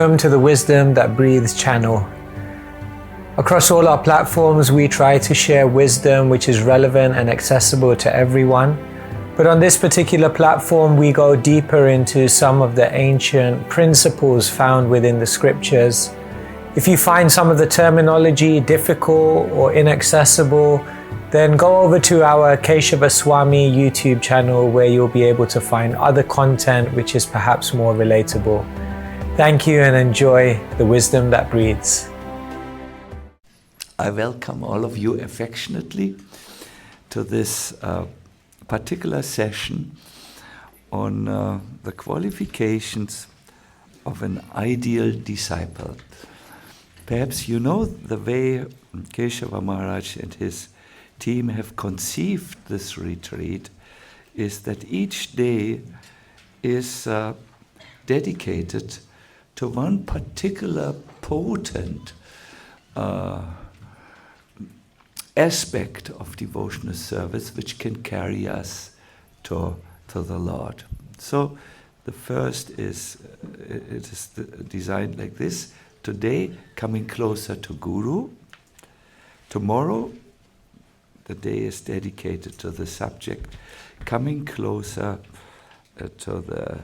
Welcome to the Wisdom That Breathes channel. Across all our platforms, we try to share wisdom which is relevant and accessible to everyone. But on this particular platform, we go deeper into some of the ancient principles found within the scriptures. If you find some of the terminology difficult or inaccessible, then go over to our Sacinandana Swami YouTube channel where you'll be able to find other content which is perhaps more relatable. Thank you and enjoy the wisdom that breathes. I welcome all of you affectionately to this particular session on the qualifications of an ideal disciple. Perhaps you know the way Keshava Maharaj and his team have conceived this retreat is that each day is dedicated to one particular potent aspect of devotional service which can carry us to the Lord. So the first is, it is designed like this. Today, coming closer to Guru. Tomorrow, the day is dedicated to the subject, coming closer to the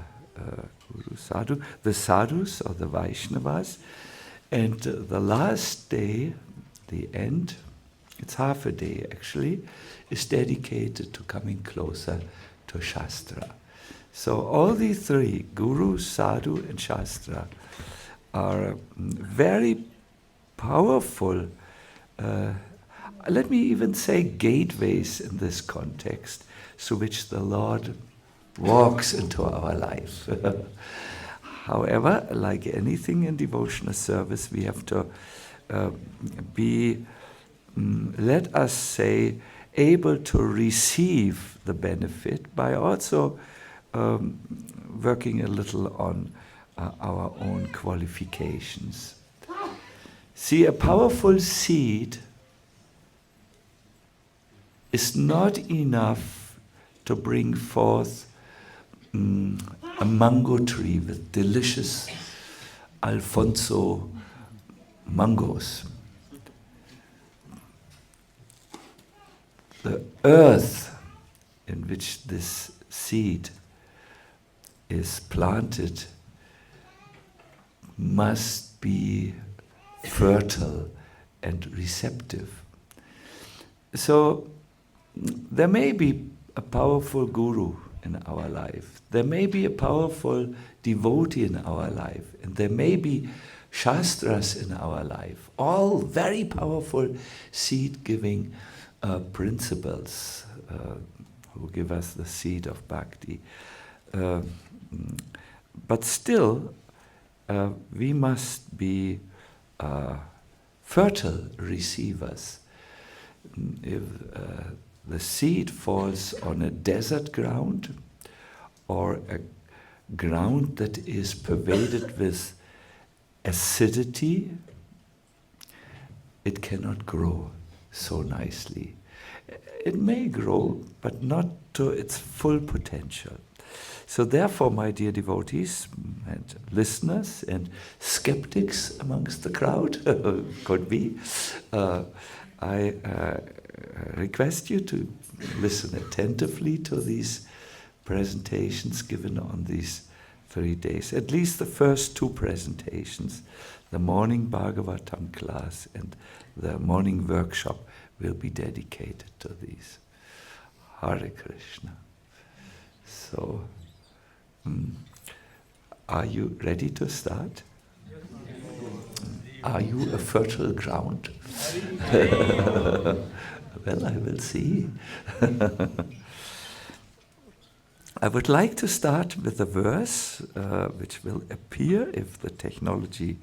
Guru Sadhu, the Sadhus or the Vaishnavas. And the last day, the end, it's half a day actually, is dedicated to coming closer to Shastra. So all these three, Guru, Sadhu and Shastra, are very powerful, let me even say gateways in this context, through which the Lord walks into our life. However, like anything in devotional service, we have to be, let us say, able to receive the benefit by also working a little on our own qualifications. See, a powerful seed is not enough to bring forth a mango tree with delicious Alfonso mangoes. The earth in which this seed is planted must be fertile and receptive. So there may be a powerful guru in our life. There may be a powerful devotee in our life. And there may be shastras in our life. All very powerful seed-giving principles who give us the seed of bhakti. But still, we must be fertile receivers. If the seed falls on a desert ground or a ground that is pervaded with acidity, it cannot grow so nicely. It may grow, but not to its full potential. So therefore, my dear devotees and listeners and skeptics amongst the crowd, could be, I request you to listen attentively to these presentations given on these 3 days. At least the first two presentations, the morning Bhagavatam class and the morning workshop, will be dedicated to these. Hare Krishna. So, are you ready to start? Are you a fertile ground? Well, I will see. I would like to start with a verse which will appear, if the technology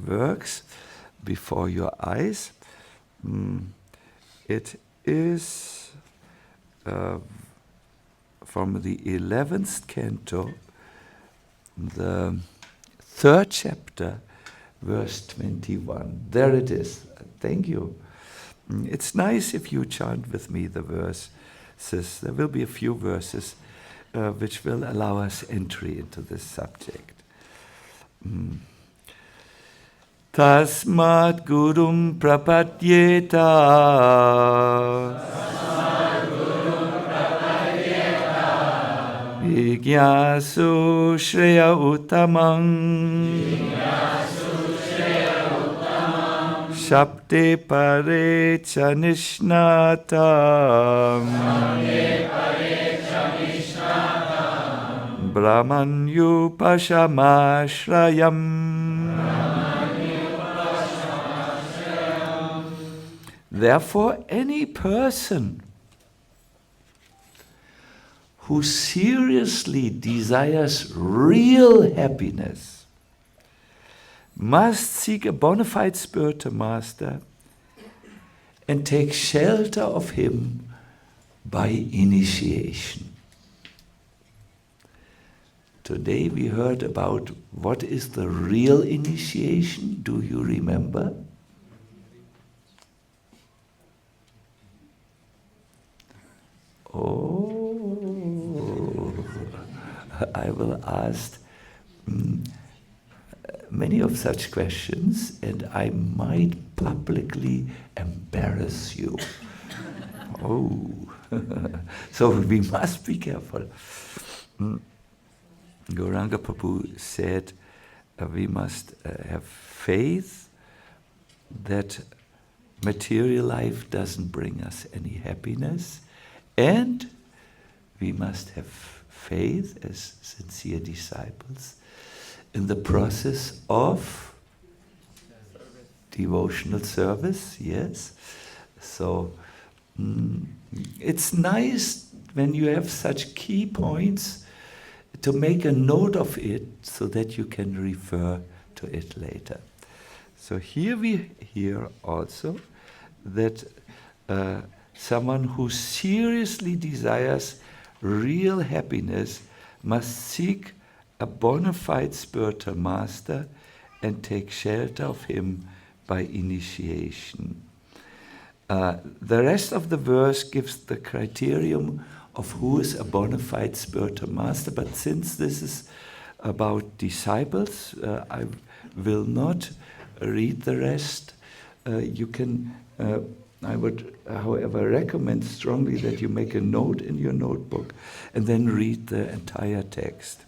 works, before your eyes. It is from the 11th canto, the 3rd chapter, verse 21. There it is. Thank you. It's nice if you chant with me the verses. There will be a few verses which will allow us entry into this subject. Tasmat Gurum Prapadyeta Vigyasu Shreya Uttamang Shabde Pare Chanishnatam Brahmanyu Pashamashrayam. Therefore, any person who seriously desires real happiness must seek a bona fide spiritual master and take shelter of him by initiation. Today we heard about what is the real initiation. Do you remember? Oh, I will ask many of such questions, and I might publicly embarrass you. Oh, so we must be careful. Gauranga Prabhu said we must have faith that material life doesn't bring us any happiness, and we must have faith as sincere disciples in the process of devotional service, yes. So it's nice when you have such key points to make a note of it so that you can refer to it later. So here we hear also that someone who seriously desires real happiness must seek a bona fide spiritual master and take shelter of him by initiation. The rest of the verse gives the criterion of who is a bona fide spiritual master, but since this is about disciples, I will not read the rest. You can, I would, however, recommend strongly that you make a note in your notebook and then read the entire text.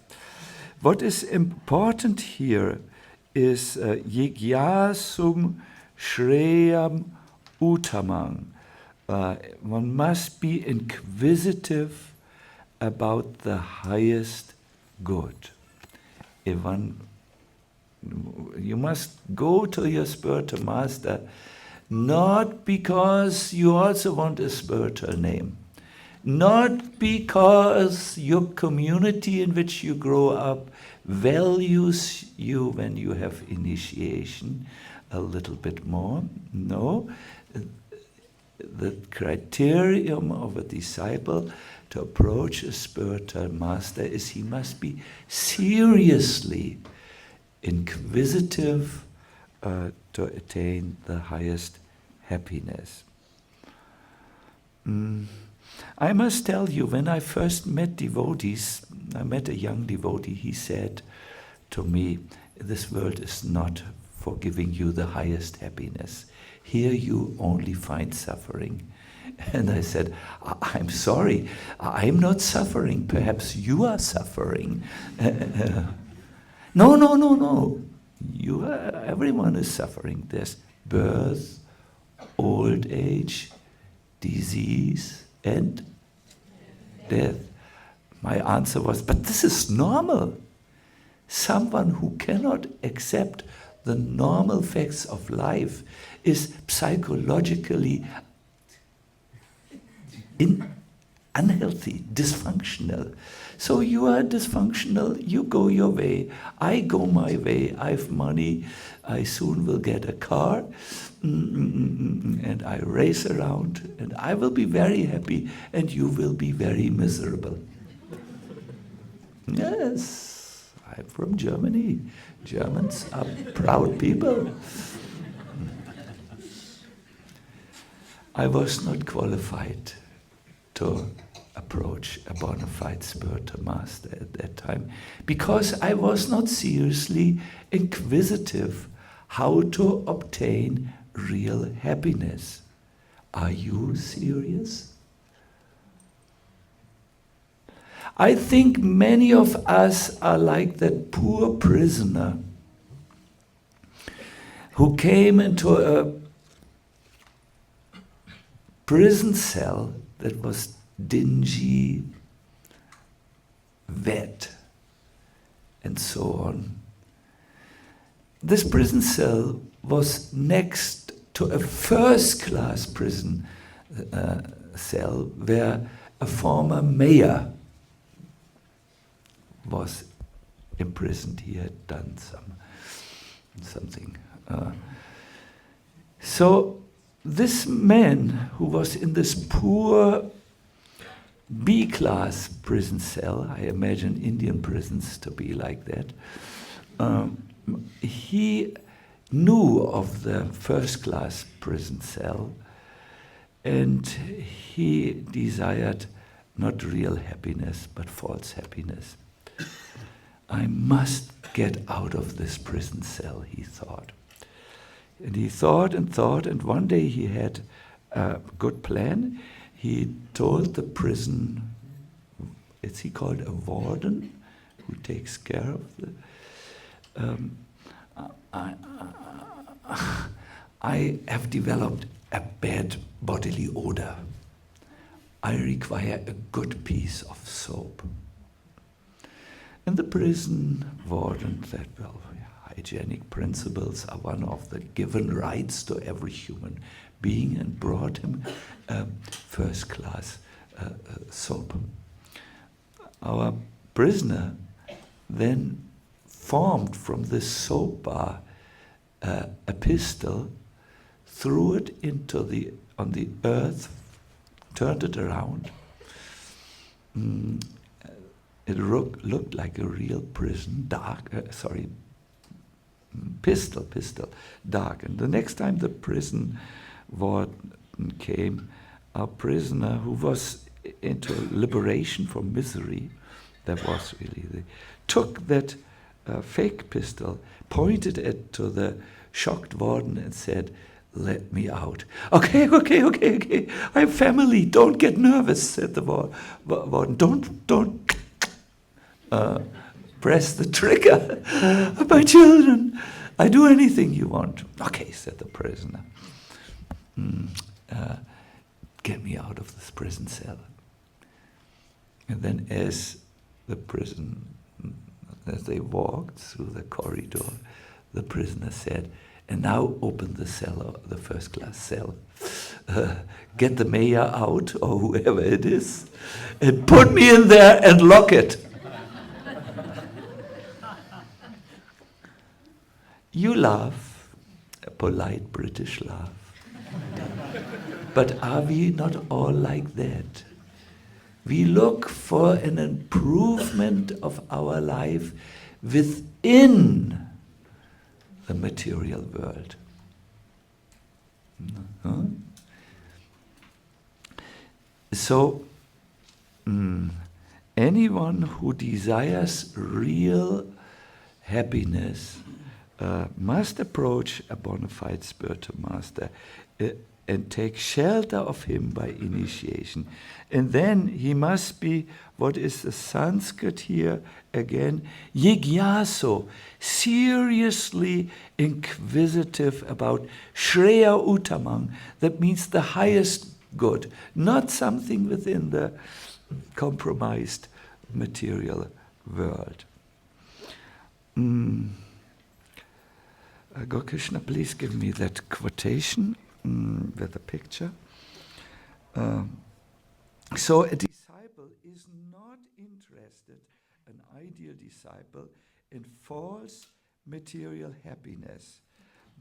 What is important here is Jigyasum Shreyam Uttamang. One must be inquisitive about the highest good. You must go to your spiritual master not because you also want a spiritual name, not because your community in which you grow up values you when you have initiation a little bit more. No, the criterion of a disciple to approach a spiritual master is he must be seriously inquisitive to attain the highest happiness. I must tell you, when I first met devotees, I met a young devotee, he said to me, this world is not for giving you the highest happiness. Here you only find suffering. And I said, I'm sorry, I'm not suffering. Perhaps you are suffering. No. Everyone is suffering. There's birth, old age, disease, and death. My answer was, but this is normal. Someone who cannot accept the normal facts of life is psychologically unhealthy, dysfunctional. So you are dysfunctional, you go your way, I go my way, I have money, I soon will get a car, and I race around, and I will be very happy, and you will be very miserable. Yes, I'm from Germany. Germans are proud people. I was not qualified to approach a bona fide spiritual master at that time because I was not seriously inquisitive how to obtain real happiness. Are you serious? I think many of us are like that poor prisoner who came into a prison cell that was dingy, wet, and so on. This prison cell was next to a first-class prison cell where a former mayor was imprisoned. He had done something. So this man who was in this poor B-class prison cell, I imagine Indian prisons to be like that, he knew of the first-class prison cell, and he desired not real happiness, but false happiness. I must get out of this prison cell, he thought. And he thought, and one day he had a good plan. He told the prison, is he called a warden, who takes care of the... I have developed a bad bodily odor. I require a good piece of soap. And the prison warden said, well, hygienic principles are one of the given rights to every human being, and brought him first-class soap. Our prisoner then formed from this soap bar a pistol, threw it on the earth, turned it around. It looked like a real prison, pistol, dark. And the next time the prison warden came, our prisoner, who was into liberation from misery, took that fake pistol, pointed it to the shocked warden and said, "Let me out." Okay. I have family. Don't get nervous," said the warden. Don't press the trigger. My children, I do anything you want. Okay, said the prisoner. Get me out of this prison cell. And then as they walked through the corridor, the prisoner said, "And now open the cell, the first-class cell. Get the mayor out, or whoever it is, and put me in there and lock it." You laugh, a polite British laugh. But are we not all like that? We look for an improvement of our life within the material world. So, anyone who desires real happiness must approach a bona fide spiritual master and take shelter of him by initiation. And then he must be, what is the Sanskrit here again? Jigyaso, seriously inquisitive about Shreya Uttamang, that means the highest good, not something within the compromised material world. Gokrishna, please give me that quotation with a picture. So a disciple is not interested, an ideal disciple, in false material happiness,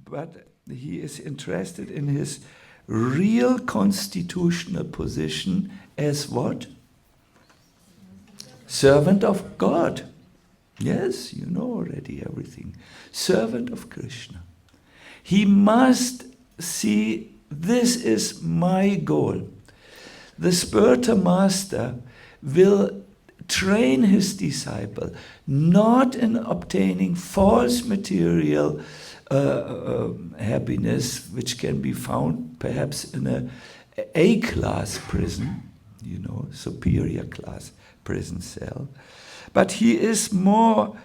but he is interested in his real constitutional position as what? Servant of God. Yes, you know already everything. Servant of Krishna. He must see, this is my goal. The spiritual master will train his disciple not in obtaining false material happiness which can be found perhaps in a A-class prison, superior class prison cell. But he is more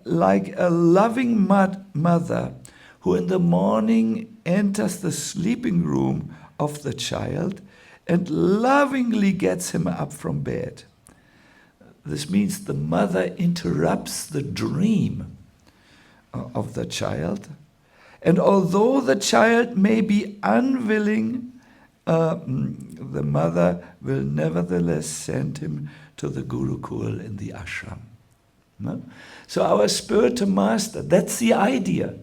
like a loving mother who in the morning enters the sleeping room of the child and lovingly gets him up from bed. This means the mother interrupts the dream of the child. And although the child may be unwilling, the mother will nevertheless send him to the Gurukul in the ashram. No? So our spiritual master, that's the idea.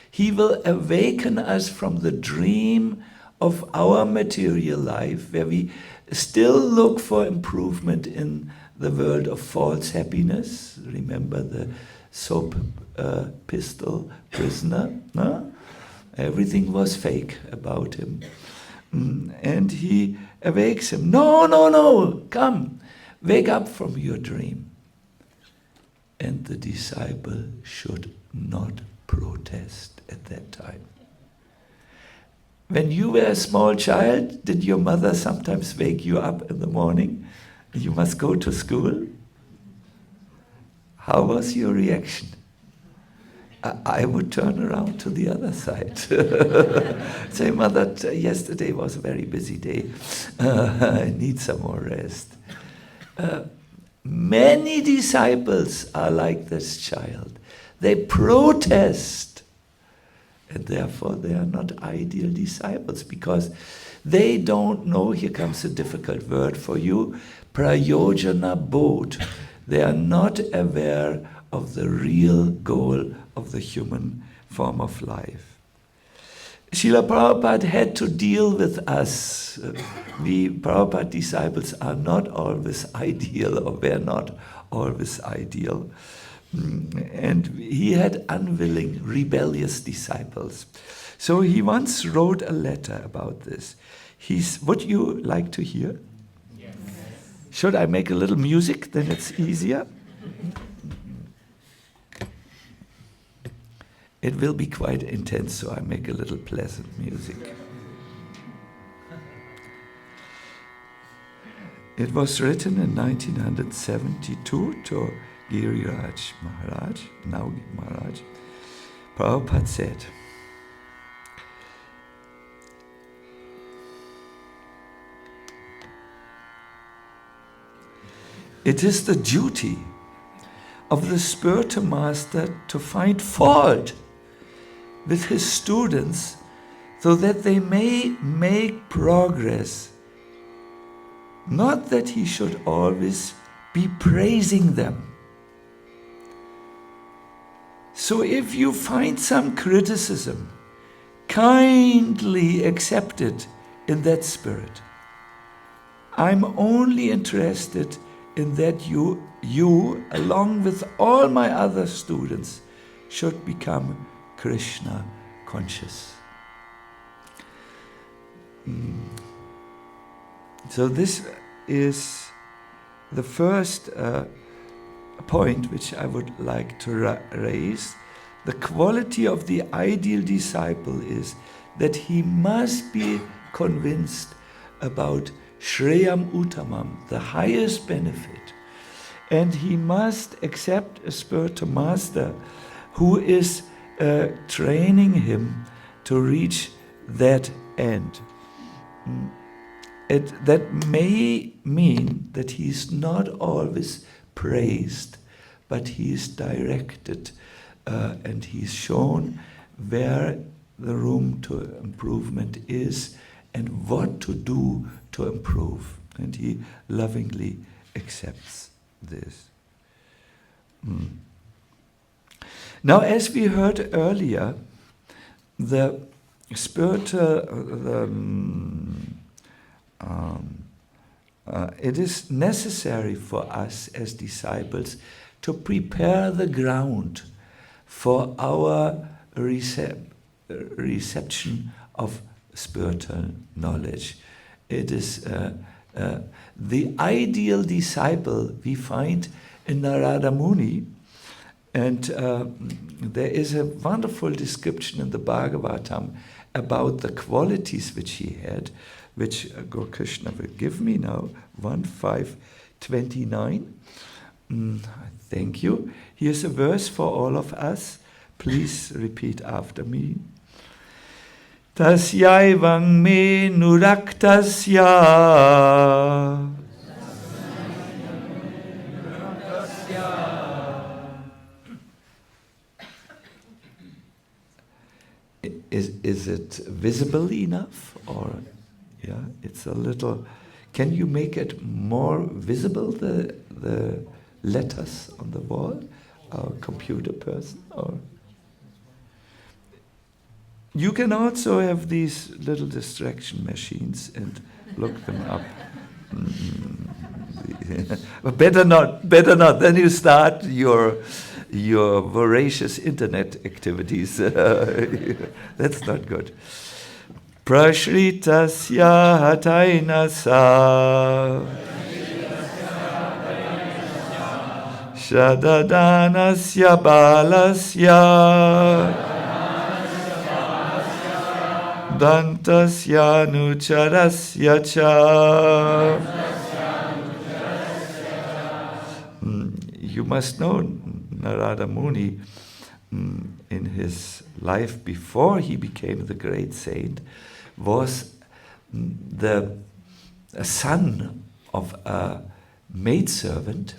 He will awaken us from the dream of our material life, where we still look for improvement in the world of false happiness. Remember the soap pistol prisoner? No? Everything was fake about him. And he awakes him. No, come, wake up from your dream. And the disciple should not protest at that time. When you were a small child, did your mother sometimes wake you up in the morning? You must go to school? How was your reaction? I would turn around to the other side. Say, Mother, yesterday was a very busy day. I need some more rest. Many disciples are like this child. They protest. And therefore they are not ideal disciples because they don't know, here comes a difficult word for you, prayojana bodh. They are not aware of the real goal of the human form of life. Srila Prabhupada had to deal with us. We Prabhupada disciples are not always ideal, or were not always ideal. And he had unwilling, rebellious disciples. So he once wrote a letter about this. Would you like to hear? Yes. Should I make a little music? Then it's easier. It will be quite intense, so I make a little pleasant music. It was written in 1972 to Giriraj Maharaj, now Maharaj. Prabhupada said, "It is the duty of the spiritual master to find fault with his students so that they may make progress. Not that he should always be praising them. So if you find some criticism, kindly accept it in that spirit. I'm only interested in that you, along with all my other students, should become Krishna conscious." So this is the first point which I would like to raise. The quality of the ideal disciple is that he must be convinced about Shreyam Uttamam, the highest benefit. And he must accept a spiritual master who is training him to reach that end. That may mean that he is not always praised, but he is directed and he is shown where the room to improvement is and what to do to improve. And he lovingly accepts this. Now, as we heard earlier, the spiritual, it is necessary for us as disciples to prepare the ground for our reception of spiritual knowledge. It is the ideal disciple we find in Narada Muni, And there is a wonderful description in the Bhagavatam about the qualities which he had, which Gaur Krishna will give me now, 1:5:29. Thank you. Here's a verse for all of us. Please repeat after me. Tasyaivam me nuraktasya. Is it visible enough, or yeah, it's a little? Can you make it more visible, the letters on the wall? Our computer person, or you can also have these little distraction machines and look them up. But better not. Then you start your voracious internet activities. That's not good. Prashritasya hatainasa Shadadanasya balasya Dantasya nucharasya cha. You must know Narada Muni, in his life before he became the great saint, was the son of a maidservant.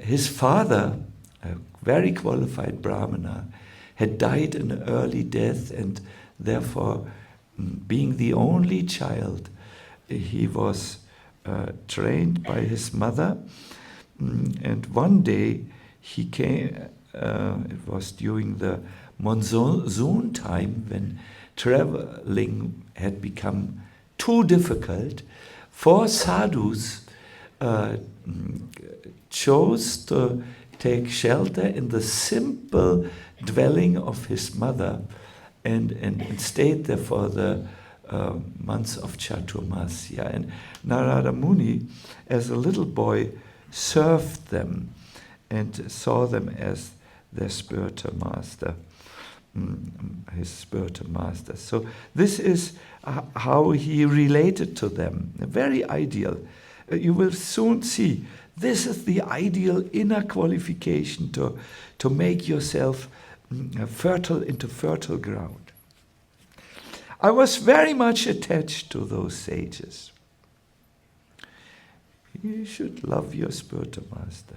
His father, a very qualified Brahmana, had died an early death, and therefore, being the only child, he was trained by his mother. And one day he came, it was during the monsoon time, when traveling had become too difficult. 4 sadhus chose to take shelter in the simple dwelling of his mother and stayed there for the months of Chaturmasya. And Narada Muni, as a little boy, served them and saw them as their spiritual master, his spiritual master. So this is how he related to them. Very ideal. You will soon see this is the ideal inner qualification to make yourself fertile into fertile ground. I was very much attached to those sages. You should love your spiritual master.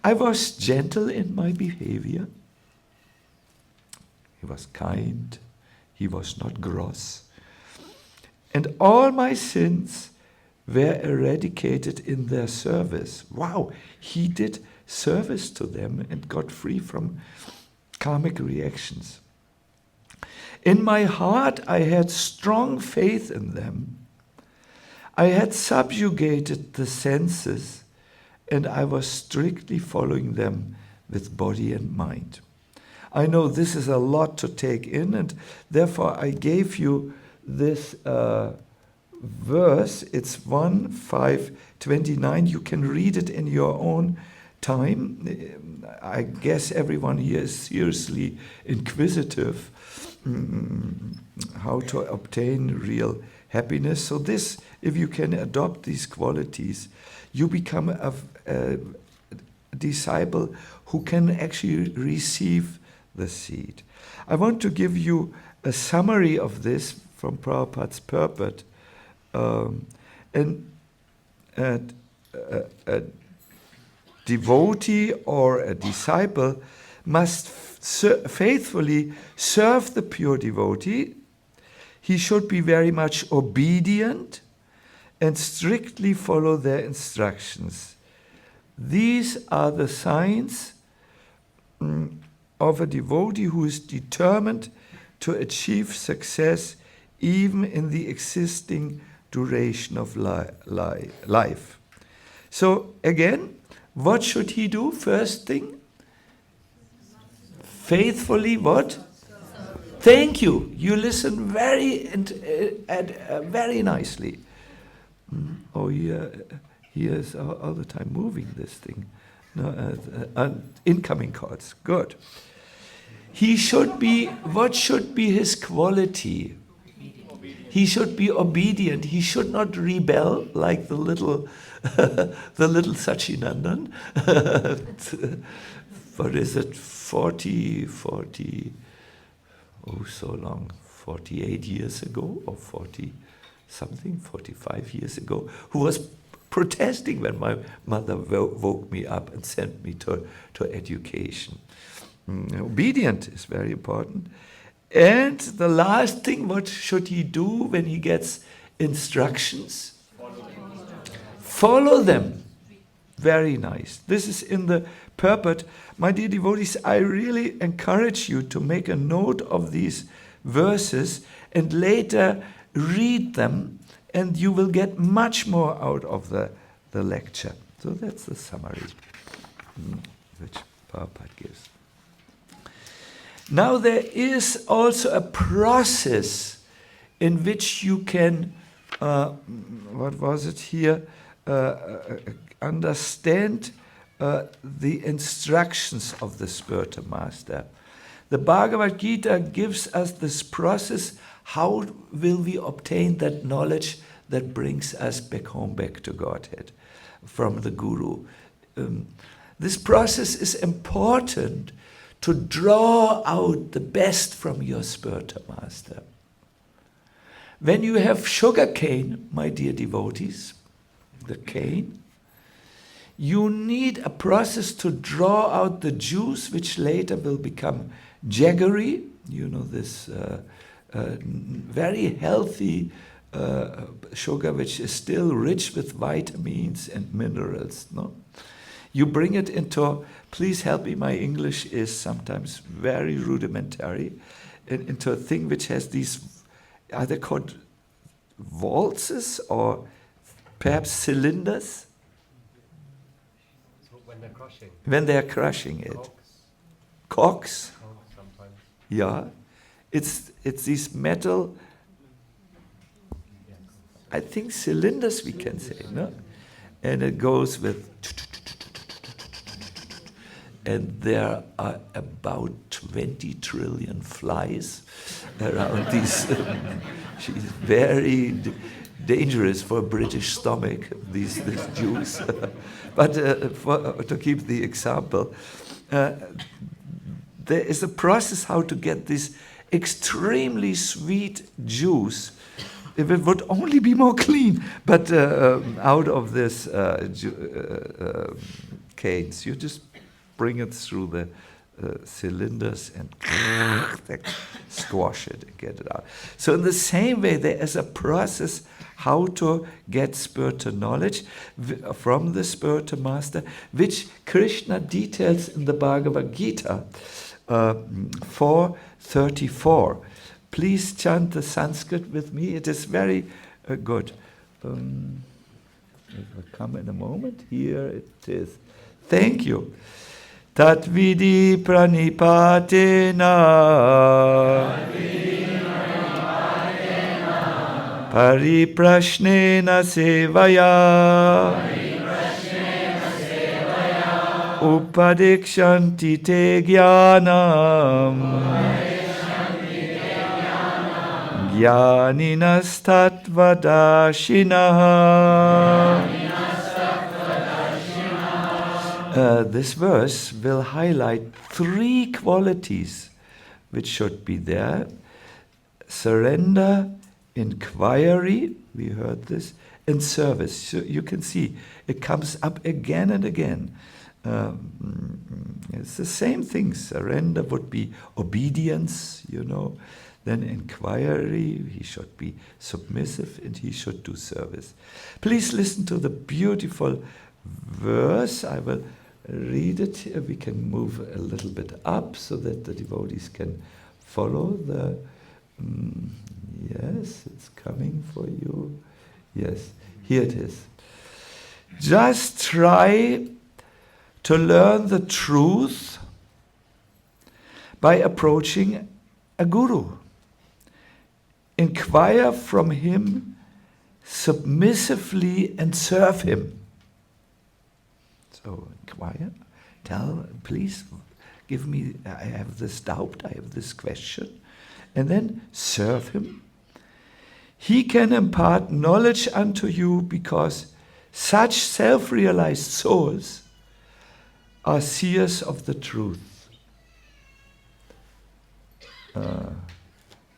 I was gentle in my behavior. He was kind. He was not gross. And all my sins were eradicated in their service. Wow, he did service to them and got free from karmic reactions. In my heart, I had strong faith in them. I had subjugated the senses, and I was strictly following them with body and mind. I know this is a lot to take in, and therefore I gave you this verse. It's 1:5:29. You can read it in your own time. I guess everyone here is seriously inquisitive how to obtain real happiness. So this, if you can adopt these qualities, you become a disciple who can actually receive the seed. I want to give you a summary of this from Prabhupada's purport. A devotee or a disciple must faithfully serve the pure devotee. He should be very much obedient and strictly follow their instructions. These are the signs of a devotee who is determined to achieve success even in the existing duration of life. So again, what should he do? First thing, faithfully what? Thank you. You listen very very nicely. Oh, he is all the time moving this thing. No, incoming calls. Good. He should be, what should be his quality? He should be obedient. He should not rebel like the little Sacinandana. What is it? 40, oh so long, 48 years ago, or 40 something, 45 years ago, who was protesting when my mother woke me up and sent me to education. Obedient is very important. And the last thing, what should he do when he gets instructions? Follow them. Very nice. This is in the purport. My dear devotees, I really encourage you to make a note of these verses and later read them, and you will get much more out of the lecture. So that's the summary which Prabhupada gives. Now there is also a process in which you can, what was it here, understand the instructions of the spiritual master. The Bhagavad Gita gives us this process. How will we obtain that knowledge that brings us back home, back to Godhead, from the Guru? This process is important to draw out the best from your spiritual master. When you have sugar cane, my dear devotees, the cane, you need a process to draw out the juice, which later will become jaggery. You know, this very healthy sugar, which is still rich with vitamins and minerals. No? You bring it into, please help me, my English is sometimes very rudimentary, into a thing which has these, are they called waltzes or perhaps cylinders? When they're crushing. When they're crushing it. Cocks? Sometimes. Yeah. It's these metal, I think cylinders we can say, no? And it goes with, and there are about 20 trillion flies around these. She's very dangerous for a British stomach, this juice. But to keep the example, there is a process how to get this extremely sweet juice. If it would only be more clean, but out of this canes, you just bring it through the cylinders and squash it and get it out. So in the same way, there is a process how to get spiritual knowledge from the spiritual master, which Krishna details in the Bhagavad Gita 4:34. Please chant the Sanskrit with me. It is very good. It will come in a moment. Here it is. Thank you. Tat vidi pranipatena pariprashnena sevaya upadikshanti te jnanam jnaninas tattvadashinah. This verse will highlight 3 qualities which should be there. Surrender, inquiry, we heard this, and service. So you can see it comes up again and again. It's the same thing. Surrender would be obedience, you know. Then inquiry, he should be submissive and he should do service. Please listen to the beautiful verse. I will read it. We can move a little bit up so that the devotees can follow the... yes, it's coming for you. Yes, here it is. Just try to learn the truth by approaching a guru. Inquire from him submissively and serve him. So So inquire, tell, please give me, I have this doubt, I have this question, and then serve him. He can impart knowledge unto you because such self-realized souls are seers of the truth.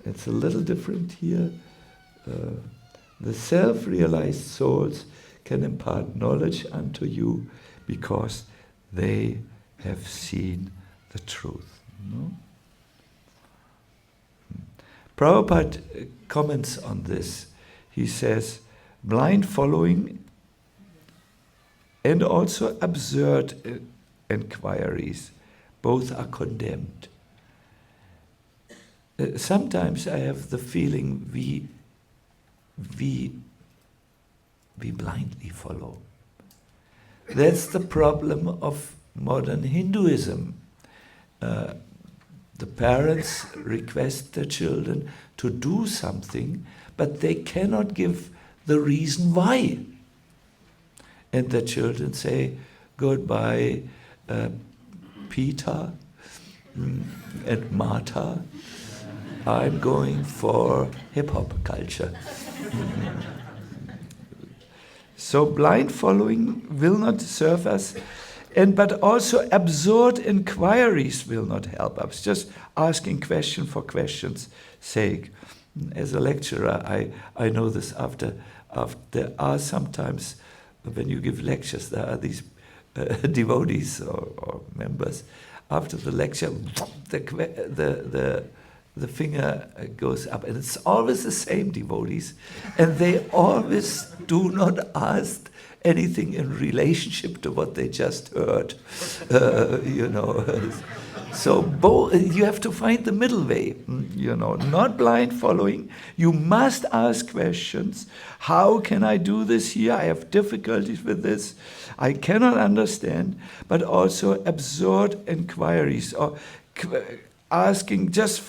It's a little different here. The self-realized souls can impart knowledge unto you because they have seen the truth. No? Prabhupada comments on this. He says, blind following and also absurd inquiries, both are condemned. Sometimes I have the feeling we blindly follow. That's the problem of modern Hinduism. The parents request their children to do something, but they cannot give the reason why. And the children say, goodbye, Peter and Martha. I'm going for hip-hop culture. So blind following will not serve us, but also absurd inquiries will not help us. Just asking question for question's sake. As a lecturer, I know this there are sometimes, when you give lectures, there are these devotees or members. After the lecture, the finger goes up, and it's always the same devotees, and they always do not ask anything in relationship to what they just heard. So you have to find the middle way, not blind following. You must ask questions. How can I do this here? I have difficulties with this. I cannot understand. But also absurd inquiries, or asking just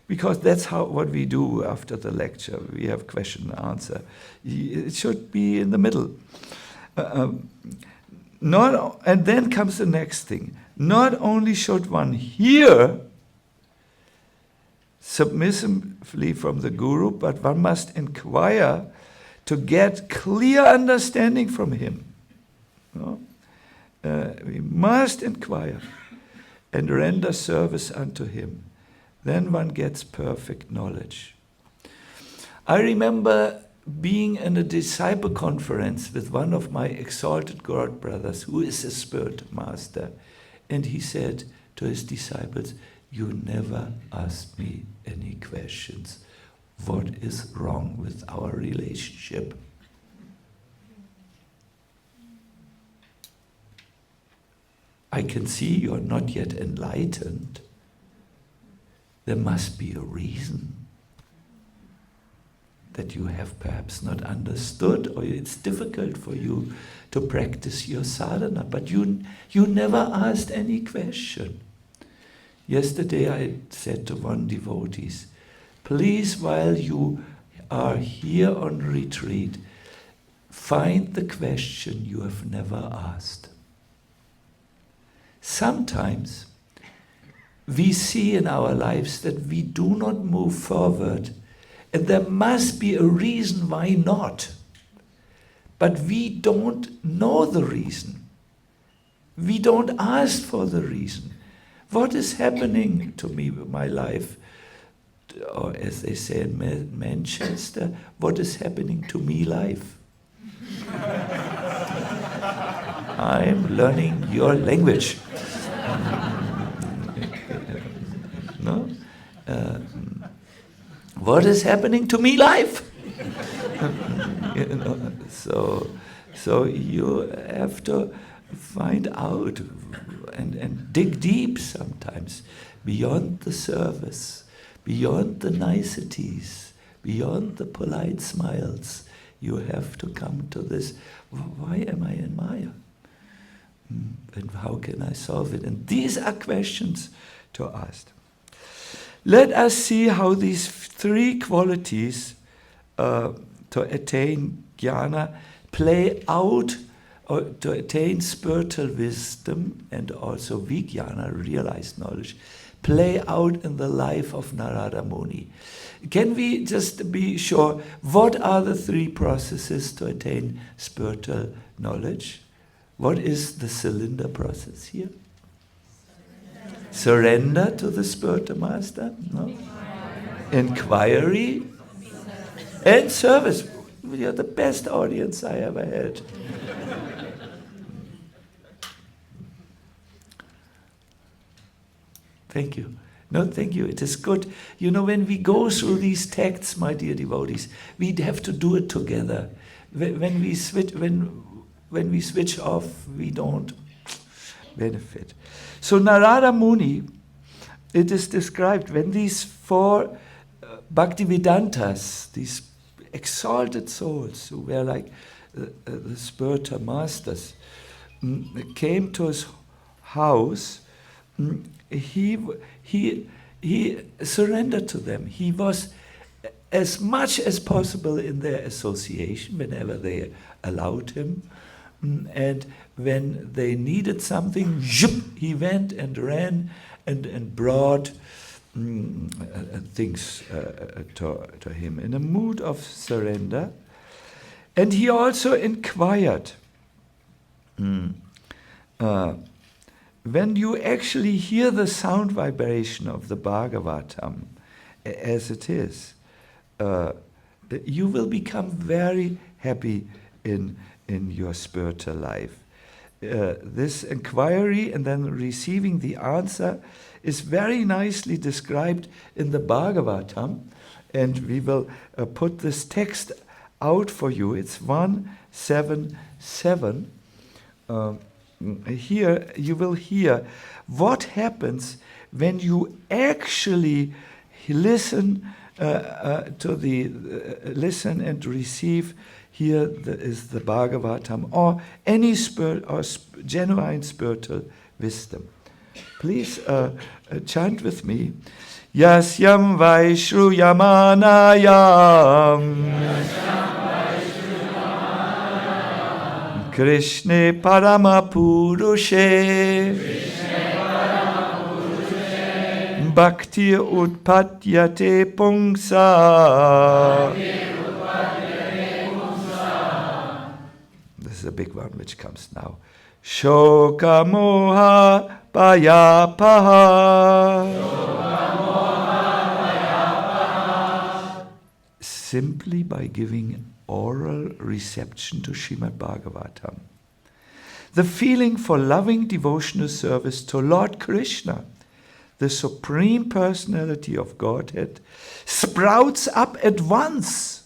because that's what we do after the lecture. We have question and answer. It should be in the middle. And then comes the next thing. Not only should one hear submissively from the Guru, but one must inquire to get clear understanding from him. We must inquire and render service unto him. Then one gets perfect knowledge. I remember being in a disciple conference with one of my exalted God brothers, who is a spirit master, and he said to his disciples, "You never asked me any questions. What is wrong with our relationship?" I can see you're not yet enlightened. There must be a reason that you have perhaps not understood, or it's difficult for you to practice your sadhana, but you never asked any question. Yesterday I said to one devotee, please, while you are here on retreat, find the question you have never asked. Sometimes we see in our lives that we do not move forward, and there must be a reason why not. But we don't know the reason. We don't ask for the reason. What is happening to me with my life? Or as they say in Manchester, what is happening to me life? I'm learning your language. No? What is happening to me life? So you have to find out and dig deep sometimes, beyond the surface, beyond the niceties, beyond the polite smiles. You have to come to this, why am I in Maya? And how can I solve it? And these are questions to ask. Let us see how these three qualities to attain jnana play out to attain spiritual wisdom and also vijnana, realized knowledge, play out in the life of Narada Muni. Can we just be sure, what are the three processes to attain spiritual knowledge? What is the cylinder process here? Surrender to the spiritual master? No? Inquiry and service. You're the best audience I ever had. Thank you. No, thank you. It is good. You know, when we go through these texts, my dear devotees, we have to do it together. When we switch off, we don't benefit. So Narada Muni, it is described when these four Bhaktivedantas, these exalted souls who were like the spiritual masters, came to his house. He surrendered to them. He was as much as possible in their association whenever they allowed him. And when they needed something, he went and ran and brought things to him in a mood of surrender. And he also inquired. When you actually hear the sound vibration of the Bhagavatam as it is, you will become very happy in your spiritual life. This inquiry and then receiving the answer is very nicely described in the Bhagavatam, and we will put this text out for you. It's 177. Here you will hear what happens when you actually listen listen and receive. Here is the Bhagavatam or any genuine spiritual wisdom. Please chant with me. Yasyam Vaishruyamanayam Krishne Paramapurushe Bhakti Utpatyate Pungsa. This is a big one which comes now. Shoka Moha Payapaha. Simply by giving oral reception to Srimad Bhagavatam. The feeling for loving devotional service to Lord Krishna, the Supreme Personality of Godhead, sprouts up at once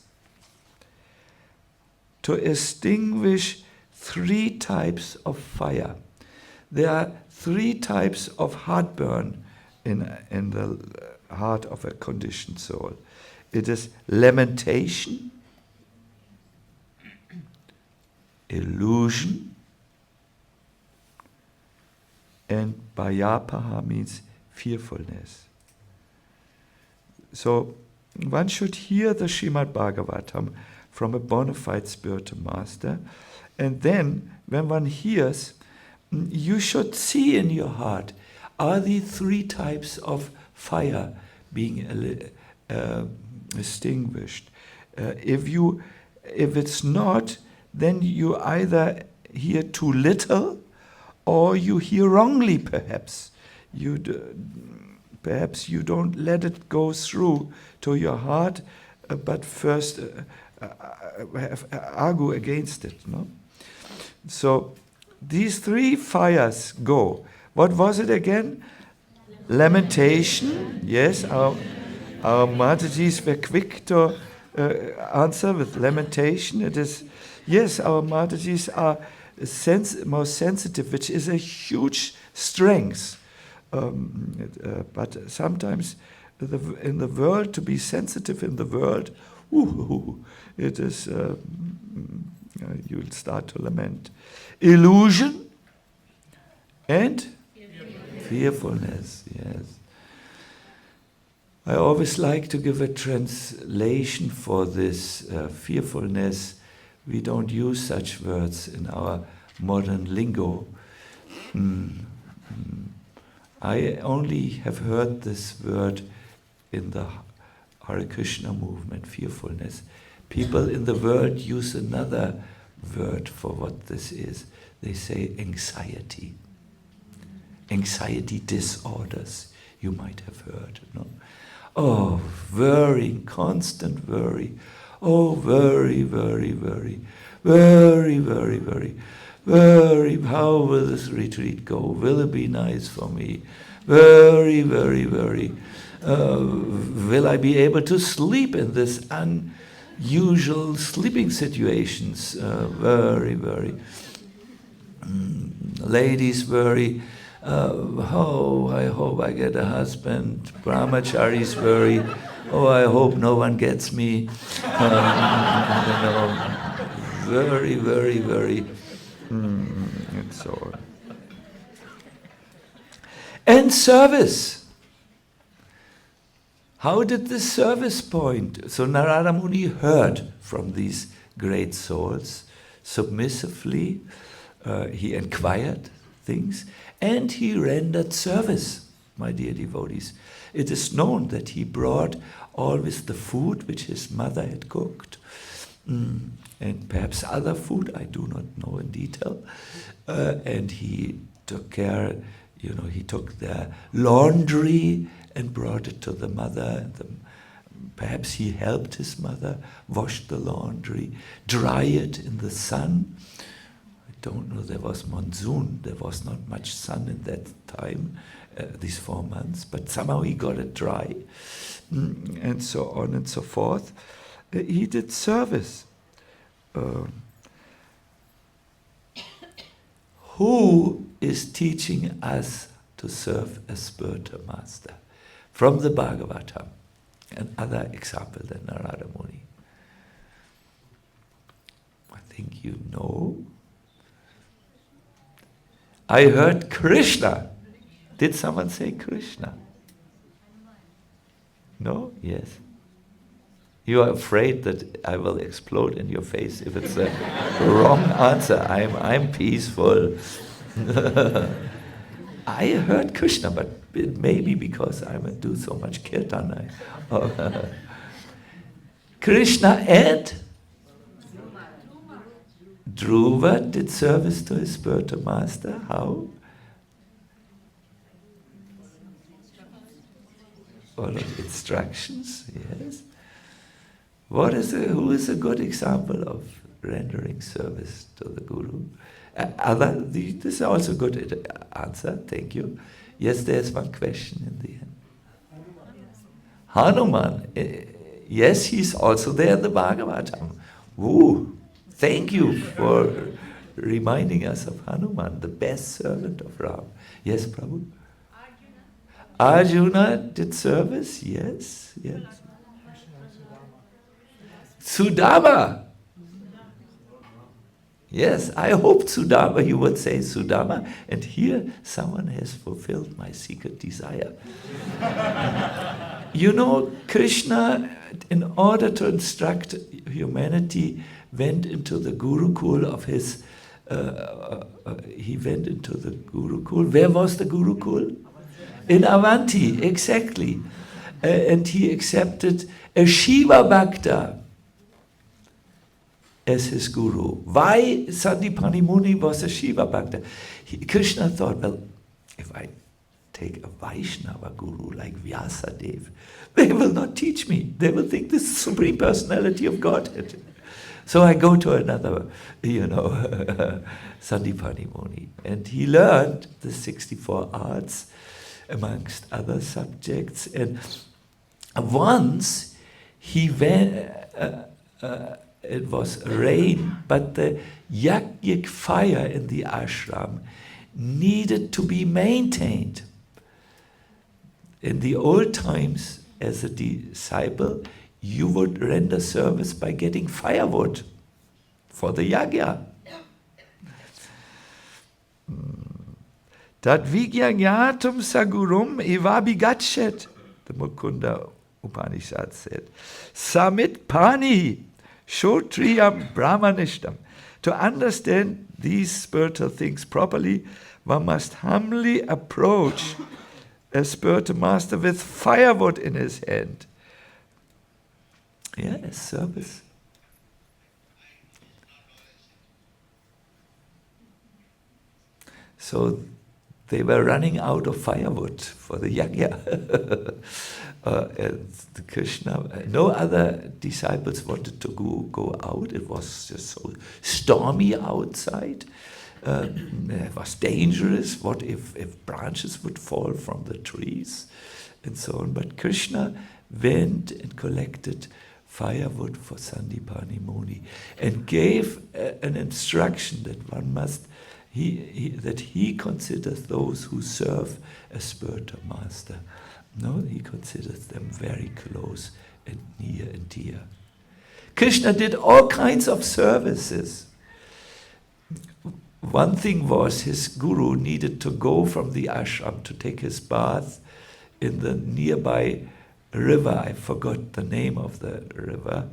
to extinguish three types of fire. There are three types of heartburn in the heart of a conditioned soul. It is lamentation, illusion, and bhayapaha means fearfulness. So one should hear the Srimad Bhagavatam from a bona fide spiritual master, and then when one hears, you should see in your heart, are the three types of fire being extinguished? If it's not, then you either hear too little or you hear wrongly, perhaps. Perhaps you don't let it go through to your heart, but first argue against it. No? So these three fires go. What was it again? Lamentation. Yes, our Matajis were quick to answer with lamentation. It is, yes, our Matajis are most sensitive, which is a huge strength. But sometimes in the world, to be sensitive in the world, it is, you'll start to lament. Illusion and fearfulness, yes. I always like to give a translation for this fearfulness. We don't use such words in our modern lingo. I only have heard this word in the Hare Krishna movement, fearfulness. People in the world use another word for what this is. They say anxiety. Anxiety disorders, you might have heard, no? Oh, worry, constant worry. Oh, very, very, very, very, very, very, very. How will this retreat go? Will it be nice for me? Very, very, very. Will I be able to sleep in this unusual sleeping situations? Very, very. Ladies worry. Oh, I hope I get a husband. Brahmacharis worry. Oh, I hope no one gets me. Very, very, very. And so on. And service. How did this service point? So Narada Muni heard from these great souls submissively. He inquired things and he rendered service, my dear devotees. It is known that he brought always the food which his mother had cooked, and perhaps other food, I do not know in detail. And he took care, he took the laundry and brought it to the mother. And perhaps he helped his mother wash the laundry, dry it in the sun. I don't know, there was monsoon, there was not much sun in that time, these 4 months, but somehow he got it dry, and so on and so forth. He did service. Who is teaching us to serve a spiritual master? From the Bhagavatam, another example than Narada Muni. I think you know. I heard Krishna. Did someone say Krishna? No? Yes. You are afraid that I will explode in your face if it's a wrong answer. I'm peaceful. I heard Krishna, but it may be because I do so much kirtan. Krishna and Dhruva did service to his spiritual master. How? All of instructions, yes. Who is a good example of rendering service to the Guru? This is also a good answer, thank you. Yes, there's one question in the end. Hanuman. Yes, he's also there in the Bhagavatam. Ooh, thank you for reminding us of Hanuman, the best servant of Ram. Yes, Prabhu? Arjuna did service, yes, yes. Sudama. Yes, I hoped Sudama, you would say Sudama, and here someone has fulfilled my secret desire. Krishna, in order to instruct humanity, went into the Gurukul of his, he went into the Gurukul. Where was the Gurukul? In Avanti, exactly. And he accepted a Shiva Bhakta as his guru. Why Sandipani Muni was a Shiva Bhakta? Krishna thought, well, if I take a Vaishnava guru like Vyasadeva, they will not teach me. They will think this is Supreme Personality of Godhead. So I go to another, Sandipani Muni. And he learned the 64 arts, amongst other subjects. And once he went, it was rain, but the yajnik fire in the ashram needed to be maintained. In the old times, as a disciple, you would render service by getting firewood for the yajna. Tat Vijnanatum Sagurum Evabhigachet, the Mukunda Upanishad said. Samit Pani Shotriyam Brahmanishtam. To understand these spiritual things properly, one must humbly approach a spiritual master with firewood in his hand. Yeah, as service. So they were running out of firewood for the yajna. And Krishna, no other disciples wanted to go out. It was just so stormy outside. It was dangerous. What if branches would fall from the trees and so on? But Krishna went and collected firewood for Sandipani Muni and gave an instruction that one must, that he considers those who serve a spiritual master. No, he considers them very close and near and dear. Krishna did all kinds of services. One thing was his guru needed to go from the ashram to take his bath in the nearby river. I forgot the name of the river.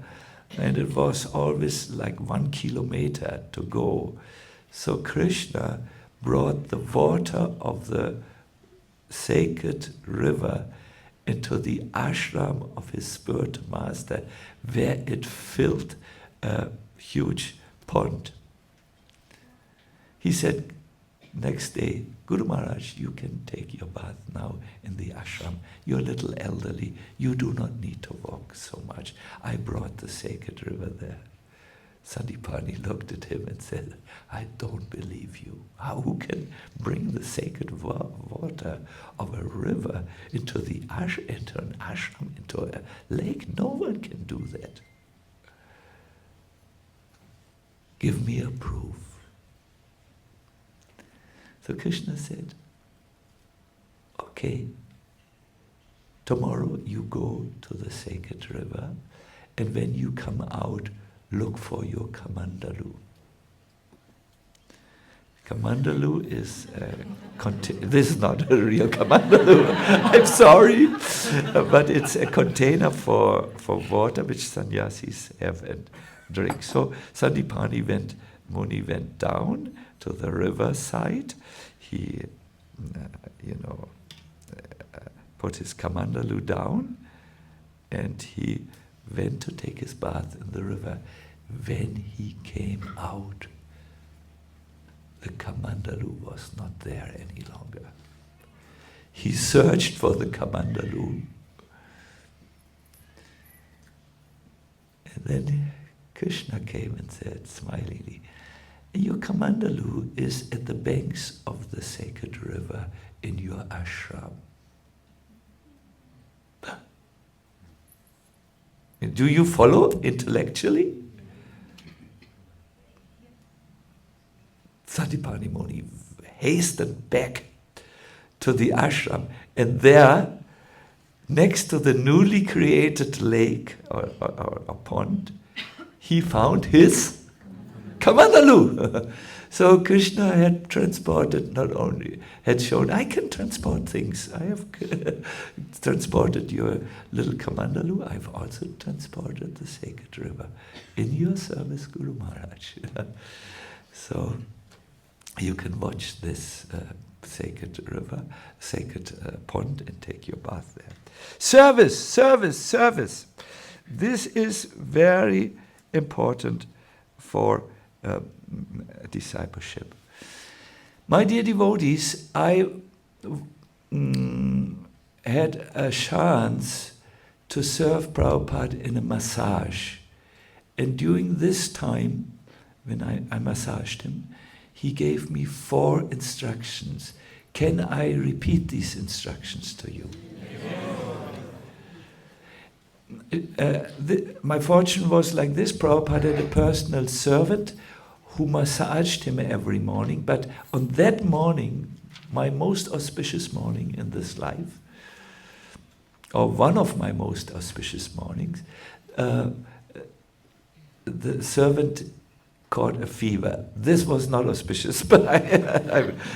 And it was always like 1 kilometer to go. So Krishna brought the water of the sacred river into the ashram of his spiritual master, where it filled a huge pond. He said, next day, Guru Maharaj, you can take your bath now in the ashram. You're a little elderly. You do not need to walk so much. I brought the sacred river there. Sandipani looked at him and said, I don't believe you. Who can bring the sacred water of a river into an ashram, into a lake? No one can do that. Give me a proof. So Krishna said, okay, tomorrow you go to the sacred river, and when you come out, look for your kamandalu. Kamandalu is, this is not a real kamandalu, I'm sorry, but it's a container for water which sannyasis have and drink. So Sandipani Muni went down to the riverside. He, put his kamandalu down, and he went to take his bath in the river. When he came out, the kamandalu was not there any longer. He searched for the kamandalu. And then Krishna came and said smilingly, your kamandalu is at the banks of the sacred river in your ashram. Do you follow intellectually? Sandipani Muni hastened back to the ashram, and there, next to the newly created lake or pond, he found his kamandalu. So Krishna had transported, not only had shown, I can transport things. I have transported your little kamandalu. I've also transported the sacred river in your service, Guru Maharaj. So you can watch this sacred river, sacred pond, and take your bath there. Service, service, service. This is very important for discipleship. My dear devotees, I had a chance to serve Prabhupada in a massage. And during this time, when I massaged him, he gave me 4 instructions. Can I repeat these instructions to you? My fortune was like this. Prabhupada had a personal servant who massaged him every morning, but on that morning, my most auspicious morning in this life, or one of my most auspicious mornings, the servant caught a fever. This was not auspicious, but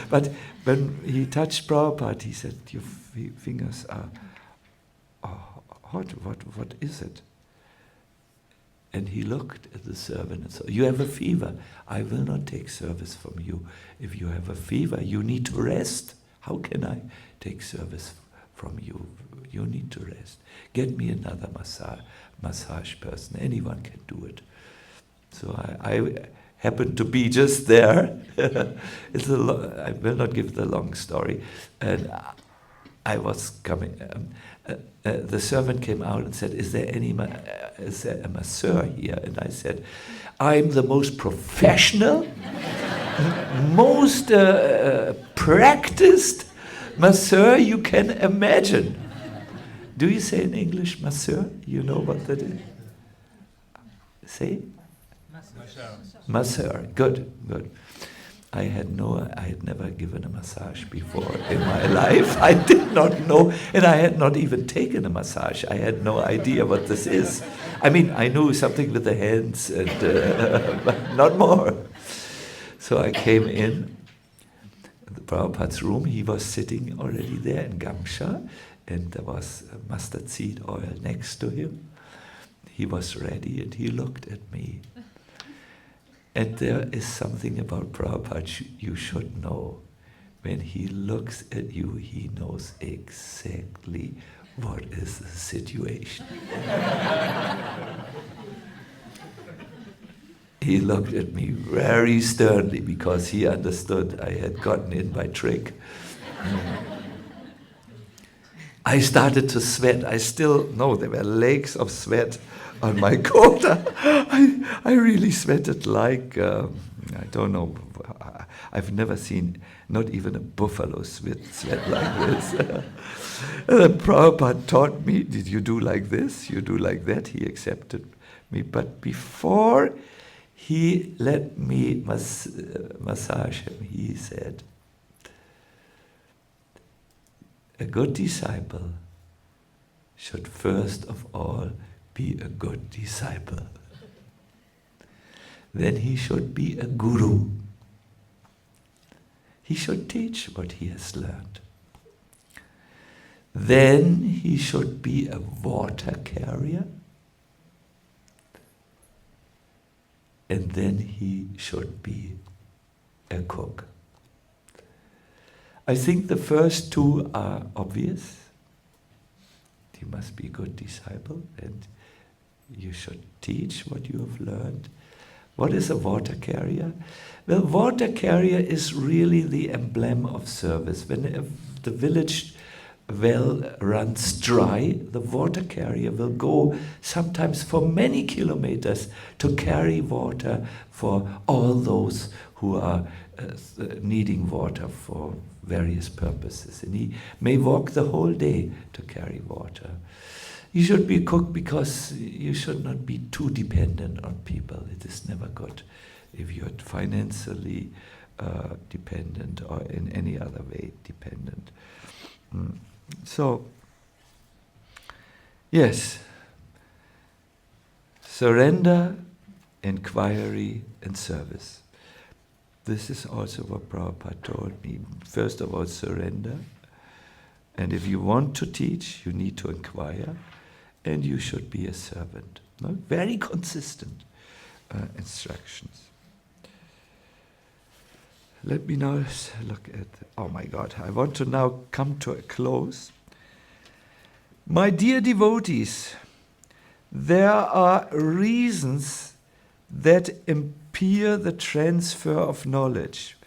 but when he touched Prabhupada, he said, your fingers are hot. What is it? And he looked at the servant and said, "You have a fever. I will not take service from you. If you have a fever, you need to rest. How can I take service from you? You need to rest. Get me another massage person. Anyone can do it." So I happened to be just there. I will not give the long story. And I was coming. The servant came out and said, "Is there a masseur here?" And I said, "I'm the most professional, most practiced masseur you can imagine." Do you say in English masseur? You know what that is? Say? Masseur. Good, good. I had never given a massage before in my life. I did not know, and I had not even taken a massage. I had no idea what this is. I mean, I knew something with the hands, and but not more. So I came in the Prabhupada's room. He was sitting already there in Gamsha, and there was mustard seed oil next to him. He was ready, and he looked at me. And there is something about Prabhupada you should know. When he looks at you, he knows exactly what is the situation. He looked at me very sternly because he understood I had gotten in by trick. I started to sweat. I still know there were lakes of sweat on my coat. I really sweated like, I don't know, I've never seen not even a buffalo sweat like this. And Prabhupada taught me, did you do like this? You do like that? He accepted me. But before he let me massage him, he said, "A good disciple should first of all be a good disciple. Then he should be a guru. He should teach what he has learned. Then he should be a water carrier. And then he should be a cook." I think the first two are obvious. You must be a good disciple, and you should teach what you have learned. What is a water carrier? Well, water carrier is really the emblem of service. When the village well runs dry, the water carrier will go sometimes for many kilometers to carry water for all those who are needing water for various purposes. And he may walk the whole day to carry water. You should be a cook because you should not be too dependent on people. It is never good if you're financially dependent or in any other way dependent. So, yes, surrender, inquiry, and service. This is also what Prabhupada told me. First of all, surrender. And if you want to teach, you need to inquire. And you should be a servant. No? Very consistent instructions. Let me now look at, oh my God, I want to now come to a close. My dear devotees, there are reasons that impede the transfer of knowledge.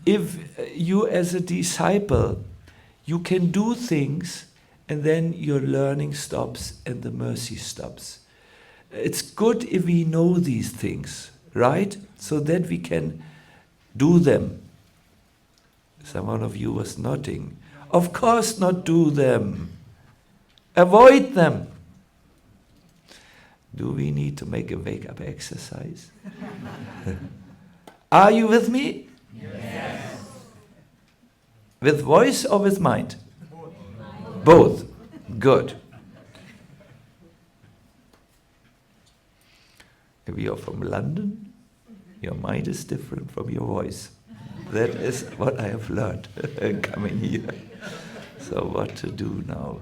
If you as a disciple, you can do things and then your learning stops and the mercy stops. It's good if we know these things, right? So that we can do them. Someone of you was nodding. Of course not do them. Avoid them. Do we need to make a wake-up exercise? Are you with me? Yes. With voice or with mind? Both. Good. If you're from London, your mind is different from your voice. That is what I have learned coming here. So what to do now?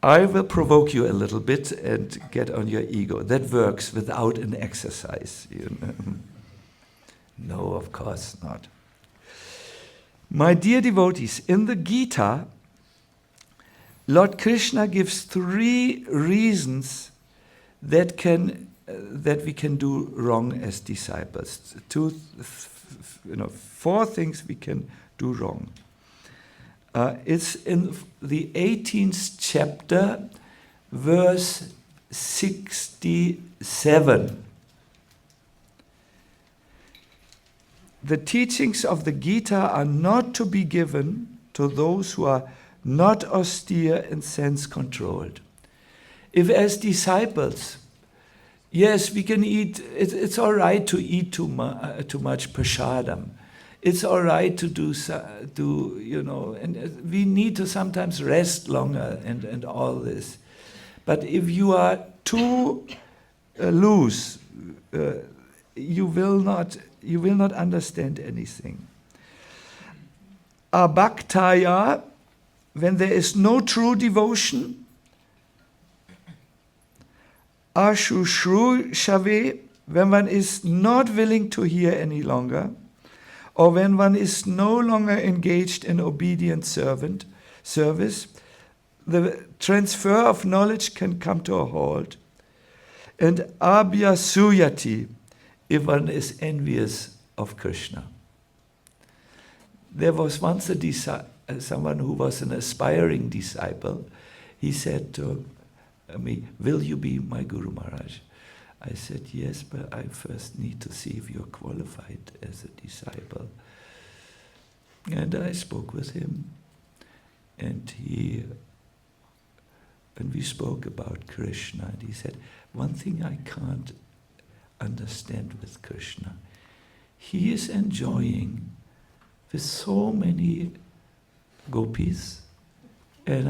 I will provoke you a little bit and get on your ego. That works without an exercise. You know? No, of course not. My dear devotees, in the Gita, Lord Krishna gives 3 reasons that we can do wrong as disciples. 4 things we can do wrong. It's in the 18th chapter, verse 67. The teachings of the Gita are not to be given to those who are not austere and sense-controlled. If as disciples, yes, we can eat, it's all right to eat too much prasadam. It's all right to do, and we need to sometimes rest longer and all this. But if you are too loose, you will not understand anything. Abhaktaya, when there is no true devotion. Ashushrushave, when one is not willing to hear any longer, or when one is no longer engaged in obedient service, the transfer of knowledge can come to a halt. And abhyasuyati, if one is envious of Krishna. There was once someone who was an aspiring disciple. He said to me, "Will you be my Guru Maharaj?" I said, "Yes, but I first need to see if you're qualified as a disciple." And I spoke with him, and we spoke about Krishna, and he said, "One thing I can't understand with Krishna, he is enjoying with so many gopis, and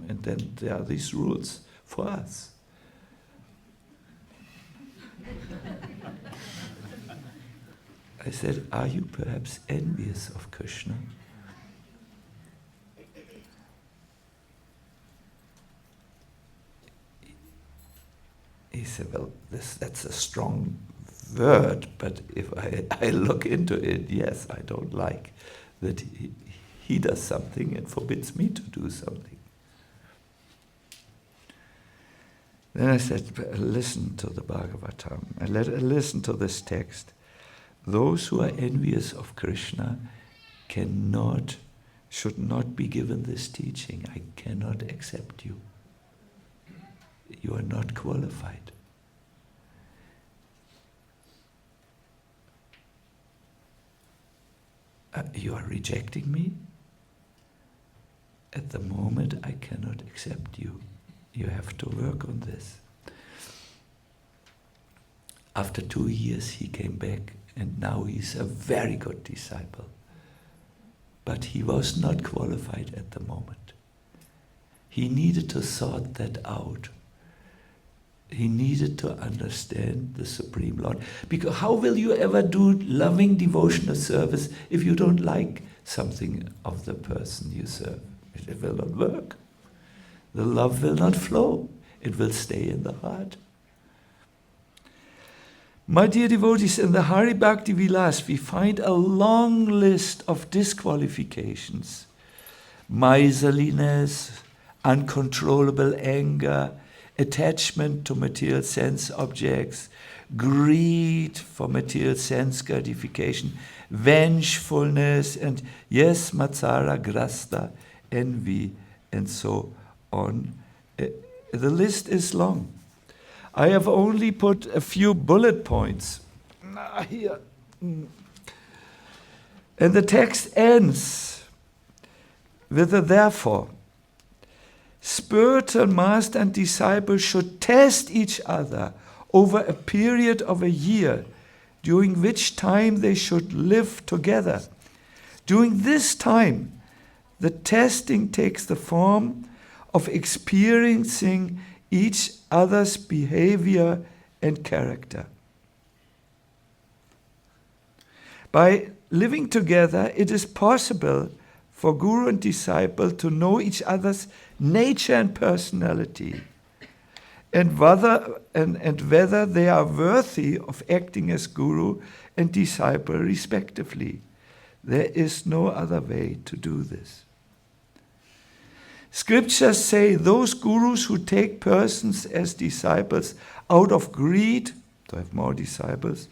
and then there are these rules for us." I said, "Are you perhaps envious of Krishna?" He said, "Well, that's a strong word, but if I look into it, yes, I don't like that he does something and forbids me to do something." Then I said, "Listen to the Bhagavatam, and listen to this text. Those who are envious of Krishna should not be given this teaching. I cannot accept you. You are not qualified." You are rejecting me? At the moment, I cannot accept you. You have to work on this. After 2 years, he came back, and now he's a very good disciple. But he was not qualified at the moment. He needed to sort that out. He needed to understand the Supreme Lord. Because how will you ever do loving devotional service if you don't like something of the person you serve? It will not work. The love will not flow. It will stay in the heart. My dear devotees, in the Hari Bhakti Vilas, we find a long list of disqualifications. Miserliness, uncontrollable anger, attachment to material sense objects, greed for material sense gratification, vengefulness, and yes, matsara, grasta, envy, and so on. The list is long. I have only put a few bullet points here. And the text ends with a therefore. Spiritual master and disciple should test each other over a period of a year, during which time they should live together. During this time, the testing takes the form of experiencing each other's behavior and character. By living together, it is possible for guru and disciple to know each other's nature and personality, and whether they are worthy of acting as guru and disciple respectively. There is no other way to do this. Scriptures say those gurus who take persons as disciples out of greed, to have more disciples,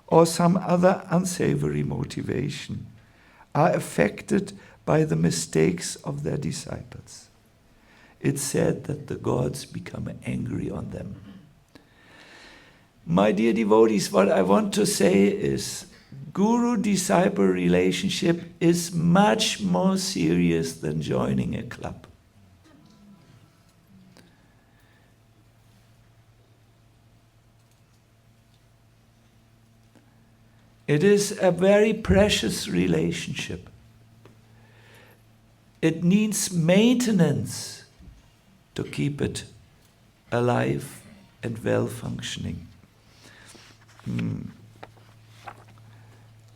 or some other unsavory motivation, are affected by the mistakes of their disciples. It's said that the gods become angry on them. My dear devotees, what I want to say is, guru-disciple relationship is much more serious than joining a club. It is a very precious relationship. It needs maintenance to keep it alive and well-functioning.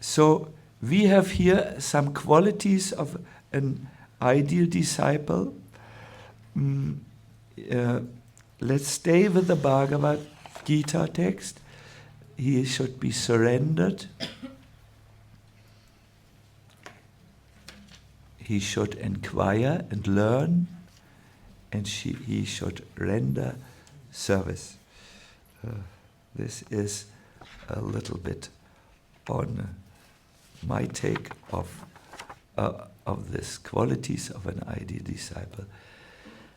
So we have here some qualities of an ideal disciple. Let's stay with the Bhagavad Gita text. He should be surrendered. He should inquire and learn, and he should render service. This is a little bit on my take of this qualities of an ideal disciple.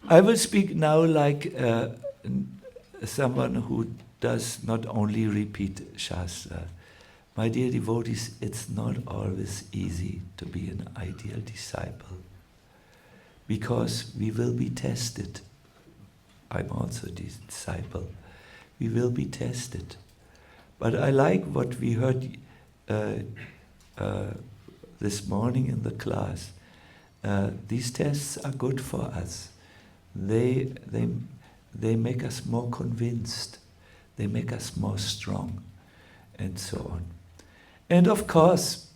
I will speak now like someone who does not only repeat Shastra. My dear devotees, it's not always easy to be an ideal disciple, because we will be tested. I'm also a disciple. We will be tested. But I like what we heard this morning in the class. These tests are good for us. They make us more convinced. They make us more strong, and so on. And of course,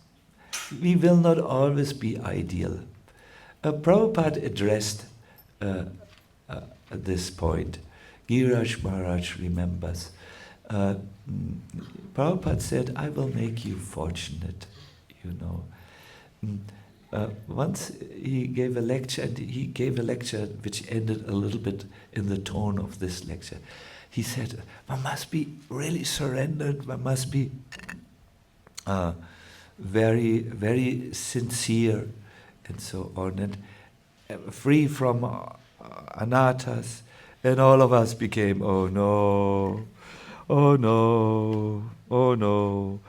we will not always be ideal. Prabhupada addressed this point. Giriraj Maharaj remembers. Prabhupada said, I will make you fortunate, you know. Once he gave a lecture, and he gave a lecture which ended a little bit in the tone of this lecture. He said, one must be really surrendered, one must be very, very sincere, and so on, and free from anathas. And all of us became, oh no, oh no, oh no,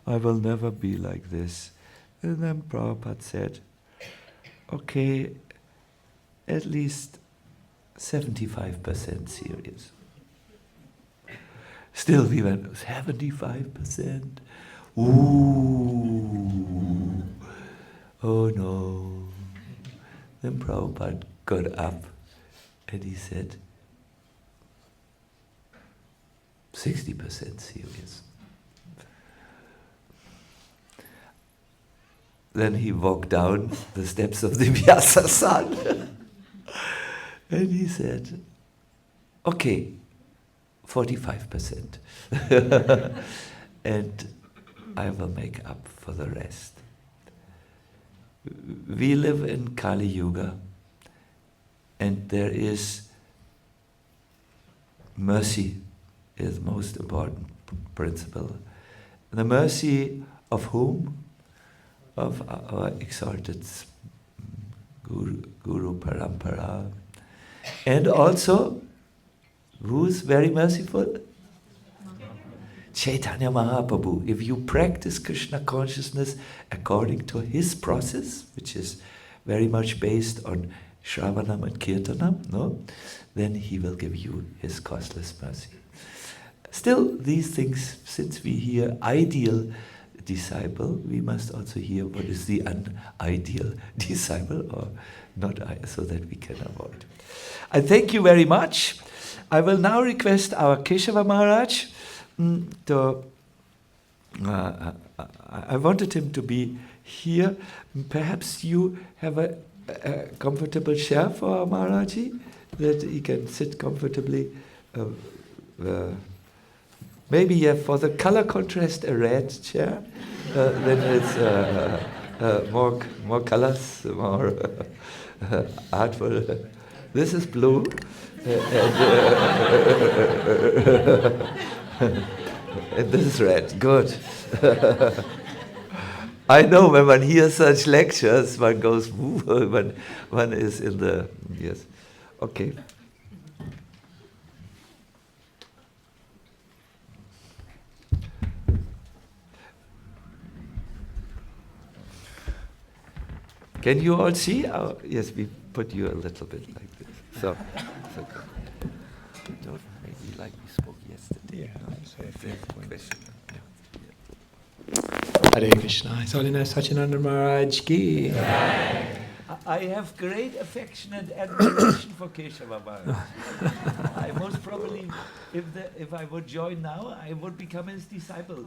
I will never be like this. And then Prabhupada said, okay, at least 75% serious. Still we went, 75%? Ooh, oh no. Then Prabhupada got up and he said, 60% serious. Then he walked down the steps of the Vyasa and he said, okay, 45%. And I will make up for the rest. We live in Kali Yuga, and there is mercy is the most important principle. The mercy of whom? Of our exalted Guru Parampara. And also, who is very merciful? Chaitanya Mahaprabhu. If you practice Krishna consciousness according to his process, which is very much based on Shravanam and Kirtanam, no? Then he will give you his causeless mercy. Still, these things, since we hear ideal disciple, we must also hear what is the unideal disciple, or not, so that we can avoid. I thank you very much. I will now request our Keshava Maharaj to, I wanted him to be here. Perhaps you have a comfortable chair for Maharaji, that he can sit comfortably. Maybe you have for the color contrast a red chair, then it's more colors, more artful. This is blue, and this is red. Good. I know when one hears such lectures, one goes, when one is in the, yes. Okay. Can you all see? Oh, yes, we put you a little bit like this. So don't maybe like we spoke yesterday. Question. Hare Krishna. His Holiness Sacinandana Maharaj ki. I have great affection and admiration for Keshava Maharaj. I most probably, if I would join now, I would become his disciple.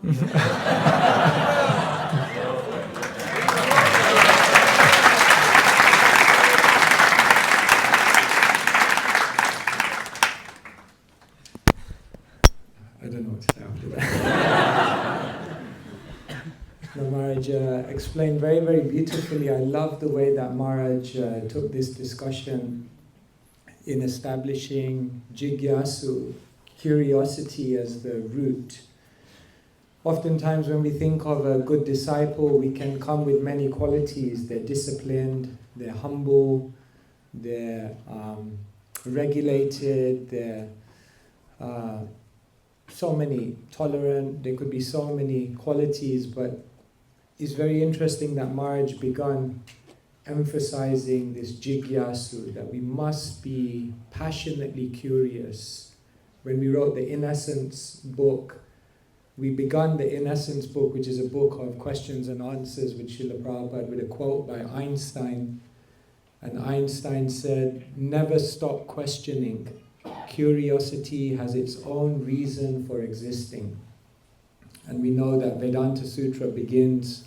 I don't know what to say after that. Maharaj explained very, very beautifully. I love the way that Maharaj took this discussion in establishing jigyasu, curiosity, as the root. Oftentimes when we think of a good disciple, we can come with many qualities. They're disciplined, they're humble, they're regulated, they're so many, tolerant. There could be so many qualities, but it's very interesting that Maharaj began emphasizing this jigyasu, that we must be passionately curious. When we wrote the In Essence book, we began the In Essence book, which is a book of questions and answers with Srila Prabhupada, with a quote by Einstein. And Einstein said, "Never stop questioning. Curiosity has its own reason for existing." And we know that Vedanta Sutra begins,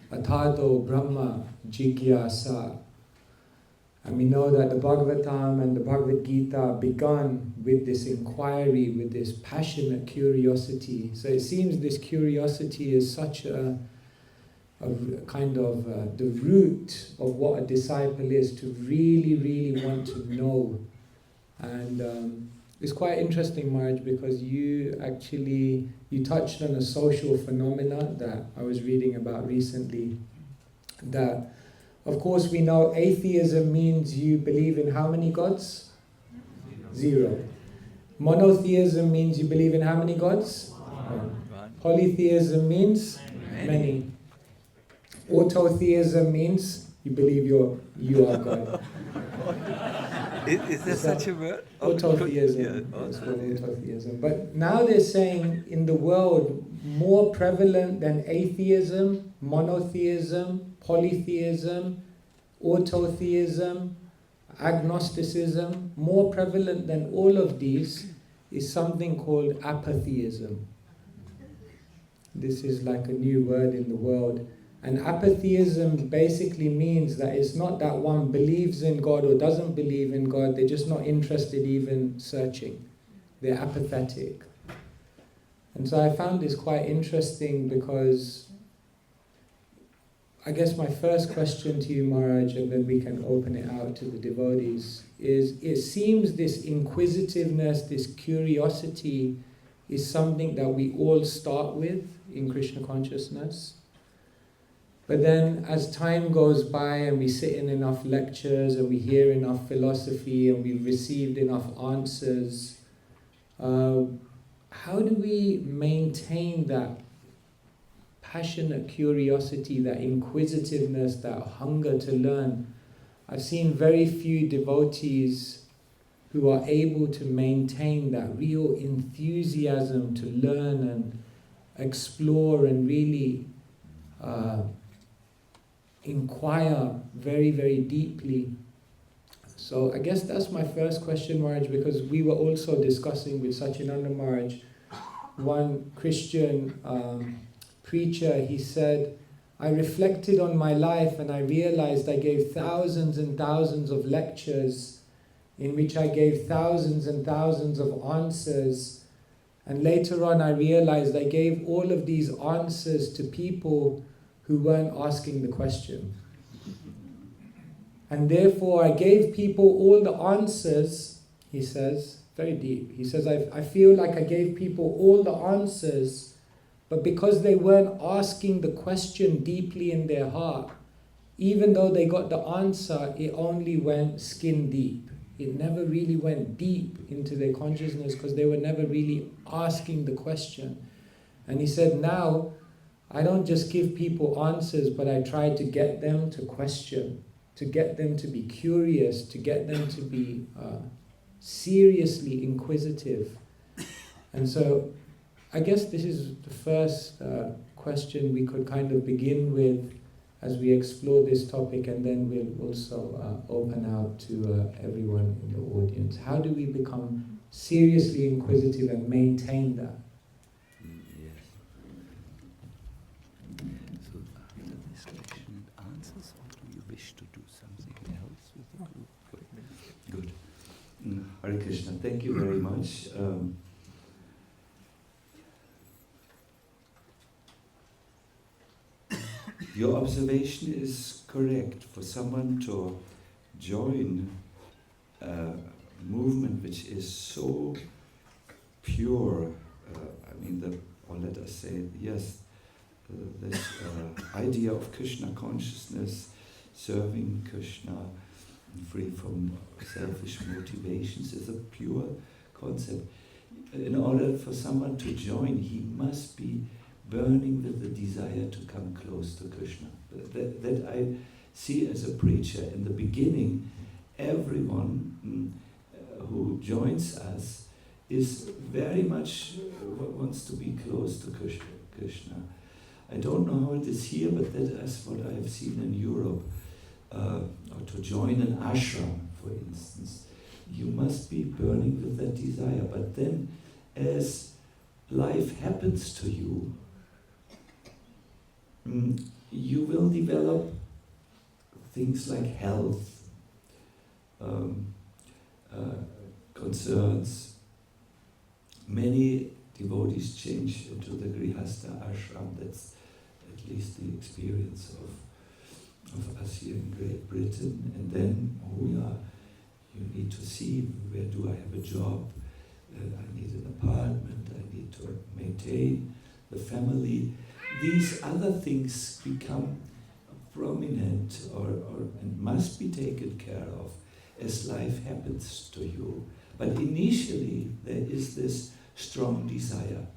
Atado Brahma Jigyasa. And we know that the Bhagavatam and the Bhagavad Gita begun with this inquiry, with this passionate curiosity. So it seems this curiosity is such a kind of the root of what a disciple is, to really, really want to know. And it's quite interesting, Maharaj, because you touched on a social phenomena that I was reading about recently. That, of course, we know atheism means you believe in how many gods? Zero. Monotheism means you believe in how many gods? One. Polytheism means many. Autotheism means you believe you are God. Is there such a word? Autotheism. Yeah, It's called autotheism. But now they're saying in the world, more prevalent than atheism, monotheism, polytheism, autotheism, agnosticism, more prevalent than all of these is something called apatheism. This is like a new word in the world. And apatheism basically means that it's not that one believes in God or doesn't believe in God, they're just not interested even searching. They're apathetic. And so I found this quite interesting, because I guess my first question to you, Maharaj, and then we can open it out to the devotees, is it seems this inquisitiveness, this curiosity is something that we all start with in Krishna consciousness. But then as time goes by and we sit in enough lectures and we hear enough philosophy and we've received enough answers, how do we maintain that passionate curiosity, that inquisitiveness, that hunger to learn? I've seen very few devotees who are able to maintain that real enthusiasm to learn and explore and really inquire very, very deeply. So I guess that's my first question, Maharaj, because we were also discussing with Sacinandana Maharaj, one Christian preacher, he said, I reflected on my life and I realized I gave thousands and thousands of lectures in which I gave thousands and thousands of answers. And later on I realized I gave all of these answers to people who weren't asking the question. And therefore I gave people all the answers, he says, very deep. He says, I feel like I gave people all the answers, but because they weren't asking the question deeply in their heart, even though they got the answer, it only went skin deep. It never really went deep into their consciousness because they were never really asking the question. And he said, now, I don't just give people answers, but I try to get them to question, to get them to be curious, to get them to be seriously inquisitive. And so I guess this is the first question we could kind of begin with as we explore this topic, and then we'll also open out to everyone in the audience. How do we become seriously inquisitive and maintain that? Yes. So after this question and answers, or do you wish to do something else with the group? Good. Hare Krishna, thank you very much. Your observation is correct. For someone to join a movement which is so pure, or let us say, yes, this idea of Krishna consciousness, serving Krishna, free from selfish motivations, is a pure concept. In order for someone to join, he must be burning with the desire to come close to Krishna. That I see as a preacher. In the beginning, everyone who joins us is very much wants to be close to Krishna. I don't know how it is here, but that is what I have seen in Europe. Or to join an ashram, for instance, you must be burning with that desire. But then, as life happens to you, you will develop things like health, concerns. Many devotees change into the Grihastha ashram. That's at least the experience of us here in Great Britain. And then, you need to see, where do I have a job? I need an apartment, I need to maintain the family. These other things become prominent and must be taken care of as life happens to you. But initially there is this strong desire.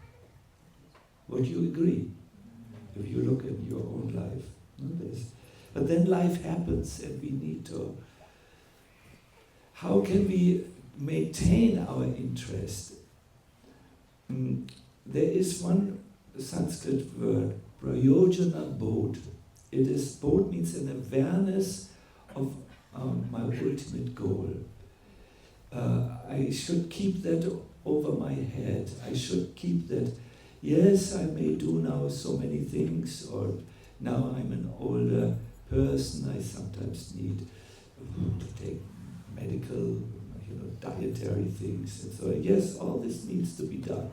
Would you agree? If you look at your own life. But then life happens and we need to... How can we maintain our interest? There is one Sanskrit word, prayojana bodh. Bodh means an awareness of my ultimate goal. I should keep that over my head. I should keep that, yes, I may do now so many things, or now I'm an older person, I sometimes need to take medical, dietary things. And so, yes, all this needs to be done.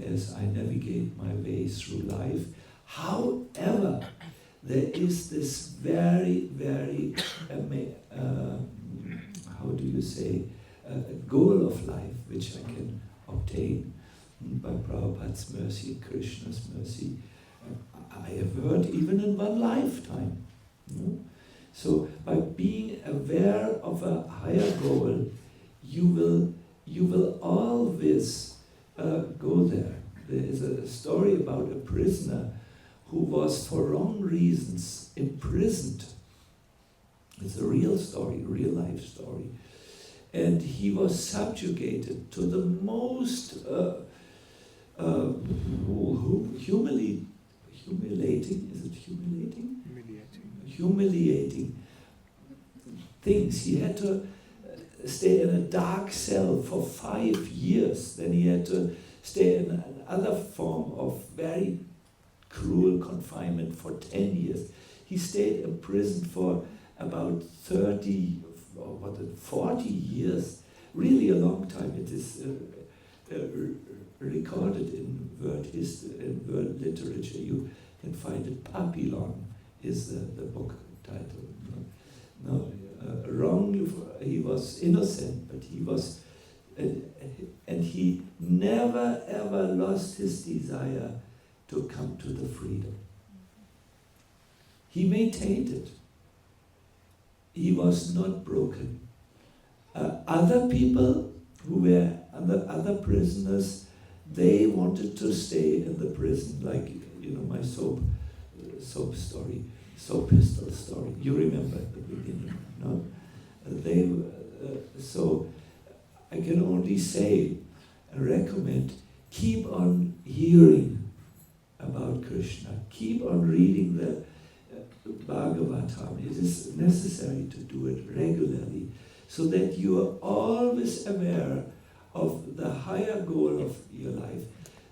As I navigate my way through life. However, there is this very, very, goal of life which I can obtain by Prabhupada's mercy, Krishna's mercy. I have heard even in one lifetime. So by being aware of a higher goal, you will always go there. There is a story about a prisoner who was for wrong reasons imprisoned. It's a real story, real life story. And he was subjugated to the most humiliating things. He had to stay in a dark cell for 5 years. Then he had to stay in another form of very cruel confinement for 10 years. He stayed in prison for about 30 or 40 years, really a long time. It is recorded in world history, in world literature. You can find it. Papillon is the book title. Wrongly, he was innocent, but he was, and he never ever lost his desire to come to the freedom. He maintained it. He was not broken. Other people who were other prisoners, they wanted to stay in the prison, like my soap pistol story. You remember at the beginning, no? So I can only say and recommend, keep on hearing about Krishna. Keep on reading the Bhagavatam. It is necessary to do it regularly so that you are always aware of the higher goal of your life.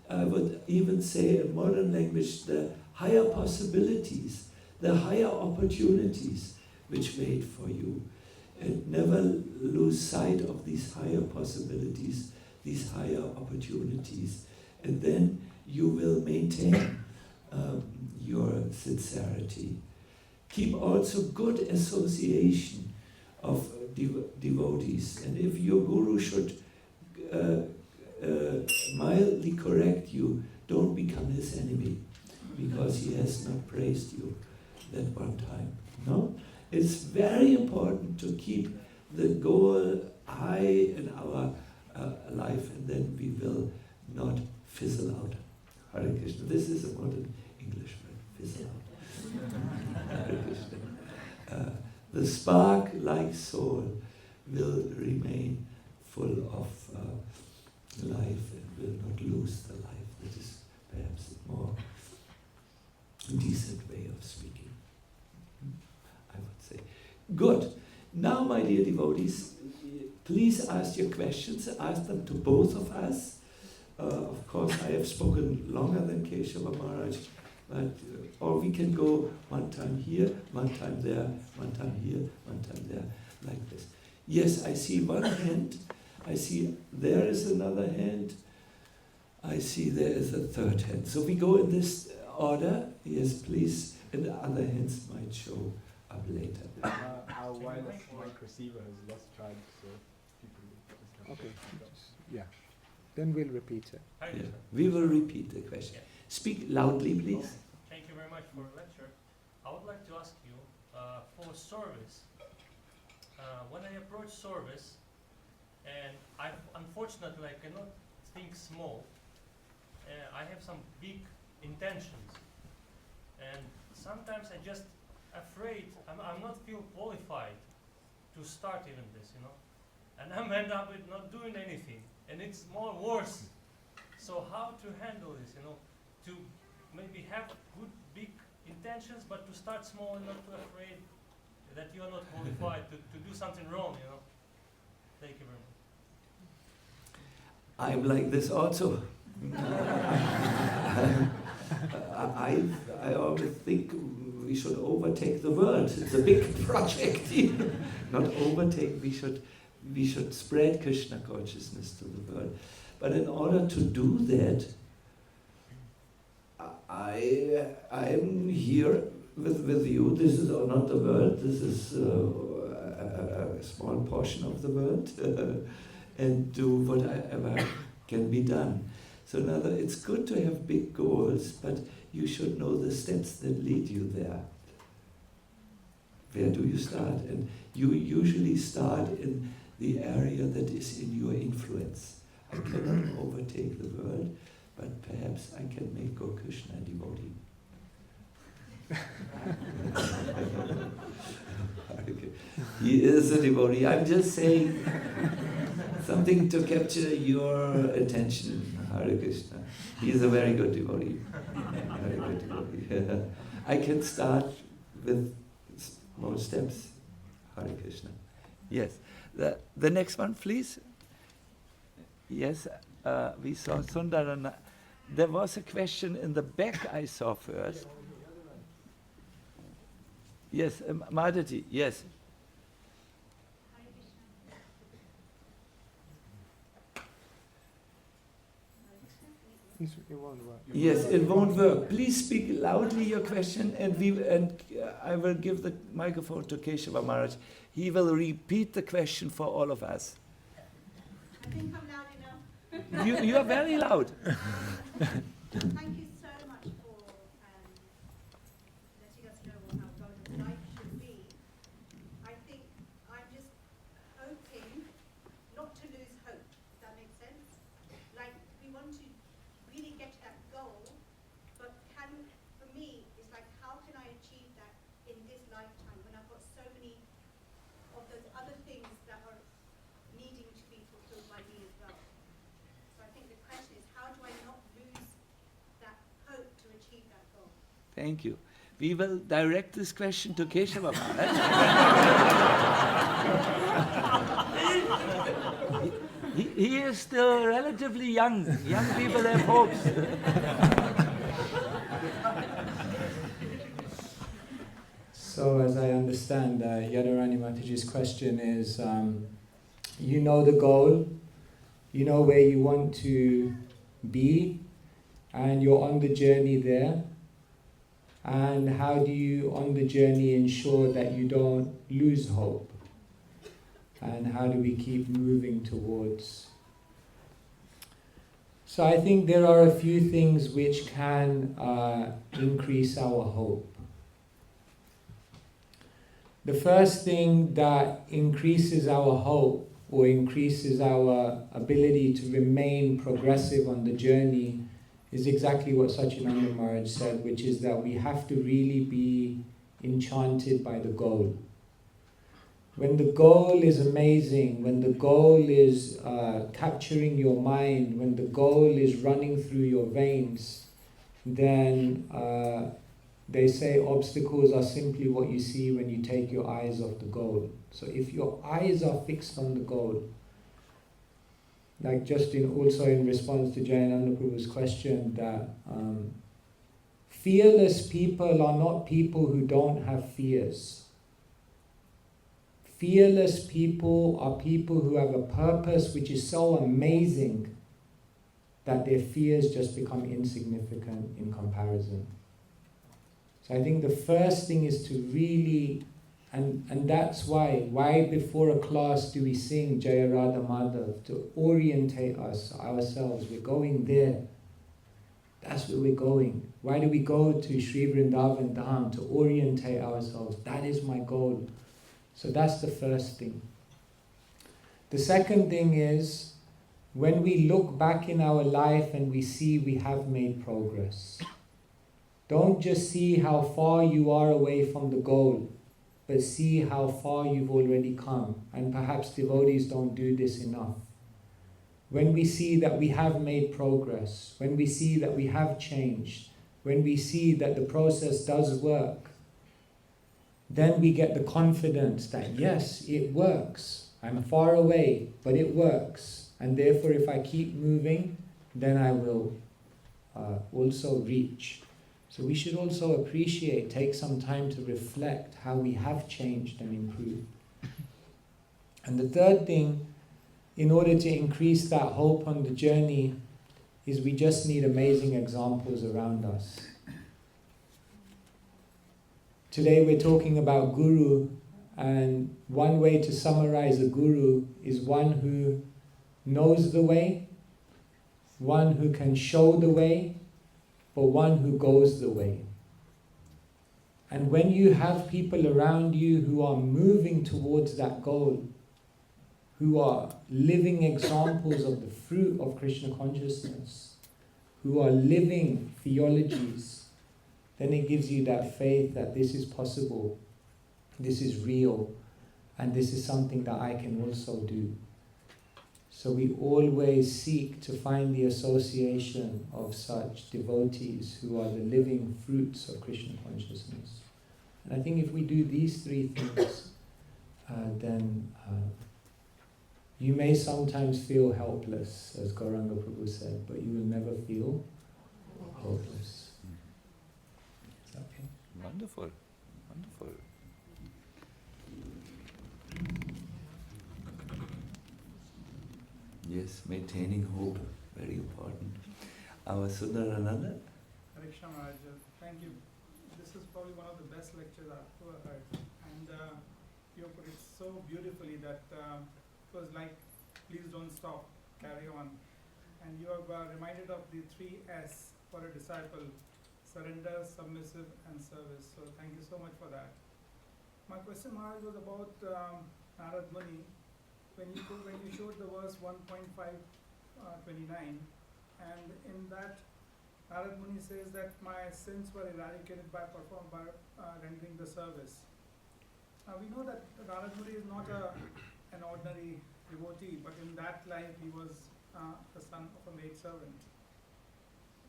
I would even say in modern language, the higher possibilities, the higher opportunities which wait for you. And never lose sight of these higher possibilities, these higher opportunities. And then you will maintain your sincerity. Keep also good association of devotees. And if your guru should mildly correct you, don't become his enemy, because he has not praised you that one time. No? It's very important to keep the goal high in our life, and then we will not fizzle out. Hare Krishna. This is a modern English word, fizzle out. Hare Krishna. The spark-like soul will remain full of life and will not lose the life. That is perhaps a more decent way of speaking, I would say. Good. Now, my dear devotees, please ask your questions. Ask them to both of us. Of course, I have spoken longer than Keshava Maharaj, but or we can go one time here, one time there, one time here, one time there, like this. Yes, I see one hand. I see there is another hand. I see there is a third hand. So we go in this order. Yes, please. And the other hands might show up later. Our wireless mic receiver has lost charge, so people. Okay. Yeah. Then we'll repeat it. Yeah. We will repeat the question. Speak loudly, please. Thank you very much for the lecture. I would like to ask you, for service, when I approach service, and unfortunately I cannot think small, I have some big intentions, and sometimes I just afraid, I'm not feel qualified to start even this, and I'm end up with not doing anything, and it's more worse. So how to handle this, to maybe have good big intentions, but to start small and not too afraid that you are not qualified to do something wrong, Thank you very much. I'm like this also. I always think we should overtake the world. It's a big project. Not overtake, we should spread Krishna consciousness to the world. But in order to do that, I'm here with you. This is not the world. This is a small portion of the world, and do whatever can be done. So it's good to have big goals, but you should know the steps that lead you there. Where do you start? And you usually start in the area that is in your influence. I cannot overtake the world, but perhaps I can make Krishna a devotee. He is a devotee. I'm just saying something to capture your attention. Hare Krishna. He is a very good devotee. Very good devotee. I can start with more steps. Hare Krishna. Yes. The next one, please. Yes, we saw Sundarana there was a question in the back I saw first. Yes, Madhati, yes. It won't work. Yes, it won't work. Please speak loudly your question, and I will give the microphone to Keshava Maharaj. He will repeat the question for all of us. I think I'm loud enough. You are very loud. Thank you so much for letting us know how golden life should be. I think I'm just hoping not to lose hope. Does that make sense? Like, we want to really get to that goal, but for me, it's like, how can I achieve that in this lifetime when I've got so many of those other things that are needing to be fulfilled by me as well? So I think the question is, how do I not lose that hope to achieve that goal? Thank you. We will direct this question to Keshava Maharaj. He is still relatively young. Young people have hopes. So as I understand, Yadurani Mataji's question is, you know the goal, you know where you want to be, and you're on the journey there. And how do you, on the journey, ensure that you don't lose hope? And how do we keep moving towards? So I think there are a few things which can increase our hope. The first thing that increases our hope or increases our ability to remain progressive on the journey is exactly what Sacinandana Maharaj said, which is that we have to really be enchanted by the goal. When the goal is amazing, when the goal is capturing your mind, when the goal is running through your veins, then they say obstacles are simply what you see when you take your eyes off the goal. So if your eyes are fixed on the goal, like just also in response to Jayananda Prabhu's question, that fearless people are not people who don't have fears. Fearless people are people who have a purpose which is so amazing that their fears just become insignificant in comparison. So I think the first thing is to really, and that's why before a class do we sing Jaya Radha Madhav, to orientate ourselves. We're going there. That's where we're going. Why do we go to Sri Vrindavan Dham? To orientate ourselves. That is my goal. So that's the first thing. The second thing is, when we look back in our life and we see we have made progress, don't just see how far you are away from the goal, but see how far you've already come. And perhaps devotees don't do this enough. When we see that we have made progress, when we see that we have changed, when we see that the process does work, then we get the confidence that yes, it works. I'm far away, but it works. And therefore, if I keep moving, then I will also reach. So we should also appreciate, take some time to reflect how we have changed and improved. And the third thing, in order to increase that hope on the journey, is we just need amazing examples around us. Today we're talking about Guru, and one way to summarize a Guru is one who knows the way, one who can show the way, but one who goes the way. And when you have people around you who are moving towards that goal, who are living examples of the fruit of Krishna consciousness, who are living theologies, then it gives you that faith that this is possible, this is real, and this is something that I can also do. So we always seek to find the association of such devotees who are the living fruits of Krishna consciousness. And I think if we do these three things, then you may sometimes feel helpless, as Gauranga Prabhu said, but you will never feel hopeless. Is that okay? Wonderful, wonderful. Yes, maintaining hope, very important. Our Sundarananda? Hare Krishna Maharaj, thank you. This is probably one of the best lectures I've ever heard. And you put it so beautifully that it was like, please don't stop, carry on. And you have reminded of the 3 S for a disciple: surrender, submissive, and service. So thank you so much for that. My question, Maharaj, was about Narad Muni. When you showed the verse 1.529, and in that Narad Muni says that my sins were eradicated by rendering the service. Now we know that Narad Muni is not an ordinary devotee, but in that life he was the son of a maidservant.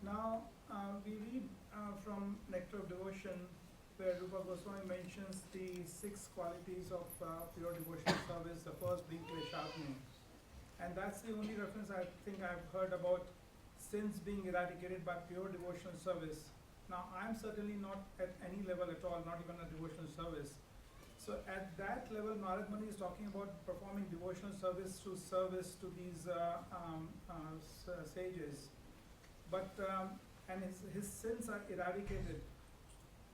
Now we read from Nectar of Devotion, where Rupa Goswami mentions the 6 qualities of pure devotional service, the first being Kleshatma. And that's the only reference I think I've heard about sins being eradicated by pure devotional service. Now, I'm certainly not at any level at all, not even a devotional service. So at that level, Narad Muni is talking about performing devotional service through service to these sages. But, and his sins are eradicated.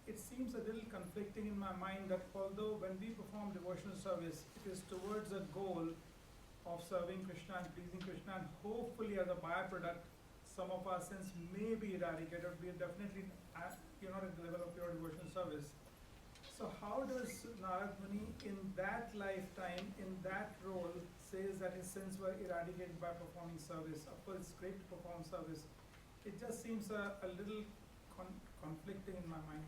It seems a little conflicting in my mind that although when we perform devotional service, it is towards a goal of serving Krishna and pleasing Krishna, and hopefully as a byproduct, some of our sins may be eradicated. We are definitely not at the level of pure devotional service. So how does Narad Muni in that lifetime, in that role, says that his sins were eradicated by performing service? Of course, it's great to perform service. It just seems a little conflicting in my mind.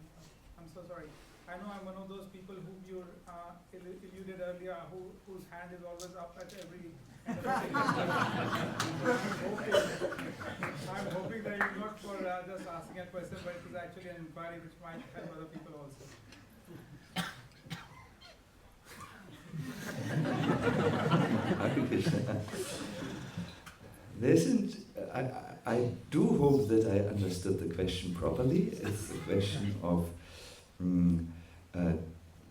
I'm so sorry. I know I'm one of those people who you alluded earlier, whose hand is always up at every end of the day. I'm hoping that you're not for just asking a question, but it is actually an inquiry which might help other people also. Hare Krishna. I do hope that I understood the question properly. It's the question of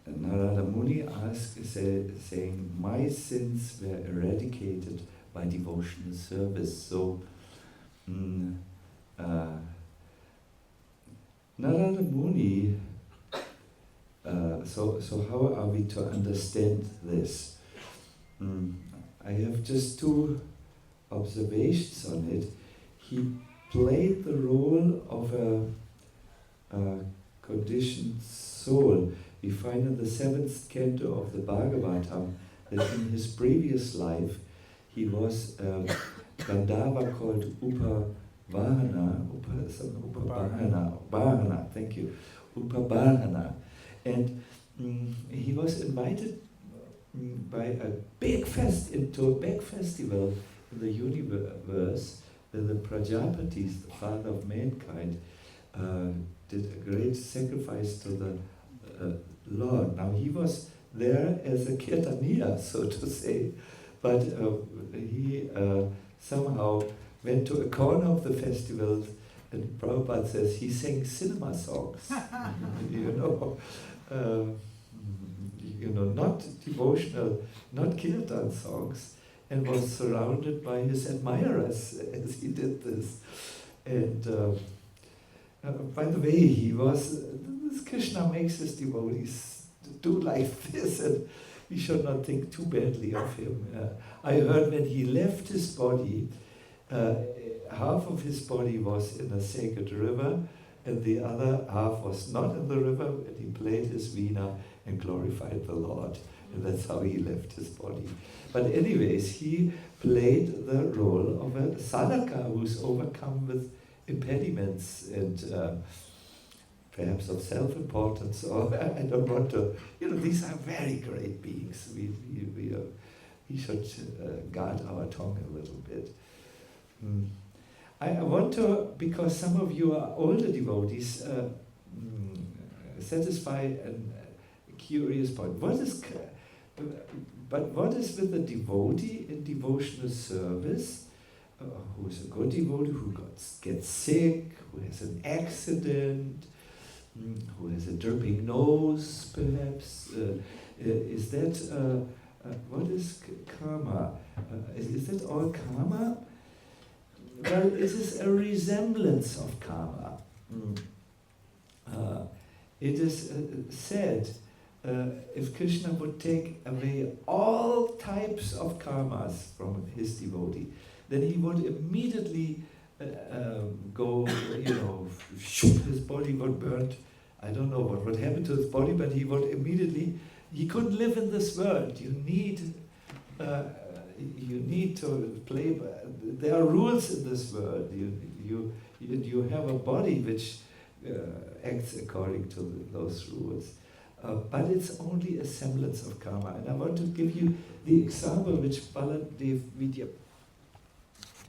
Narada Muni saying, my sins were eradicated by devotional service. So, Narada Muni, so how are we to understand this? I have just 2 observations on it. He played the role of a conditioned soul. We find in the 7th canto of the Bhagavatam that in his previous life he was Gandharva called Upabhahana, thank you, Upabhahana. And he was invited by a big festival in the universe, where the Prajapatis, the father of mankind, did a great sacrifice to the Lord. Now he was there as a kirtaniya, so to say, but he somehow went to a corner of the festival, and Prabhupada says he sang cinema songs, not devotional, not kirtan songs, and was surrounded by his admirers as he did this. And by the way, Krishna makes his devotees do like this, and we should not think too badly of him. I heard when he left his body, half of his body was in a sacred river, and the other half was not in the river, and he played his veena and glorified the Lord. And that's how he left his body. But anyways, he played the role of a sadhaka who's overcome with impediments and perhaps of self-importance, or I don't want to, these are very great beings. We should guard our tongue a little bit. I want to, because some of you are older devotees, satisfy a curious point. What is with the devotee in devotional service who is a good devotee, who gets sick, who has an accident, who has a dripping nose, perhaps. Is that, what is karma? Is that all karma? Well, it is a resemblance of karma. It is said, if Krishna would take away all types of karmas from his devotee, then he would immediately go, his body would burn. I don't know what would happen to his body, but he would immediately, he couldn't live in this world. You need to play, there are rules in this world. You have a body which acts according to those rules. But it's only a semblance of karma. And I want to give you the example which Baladev Vidya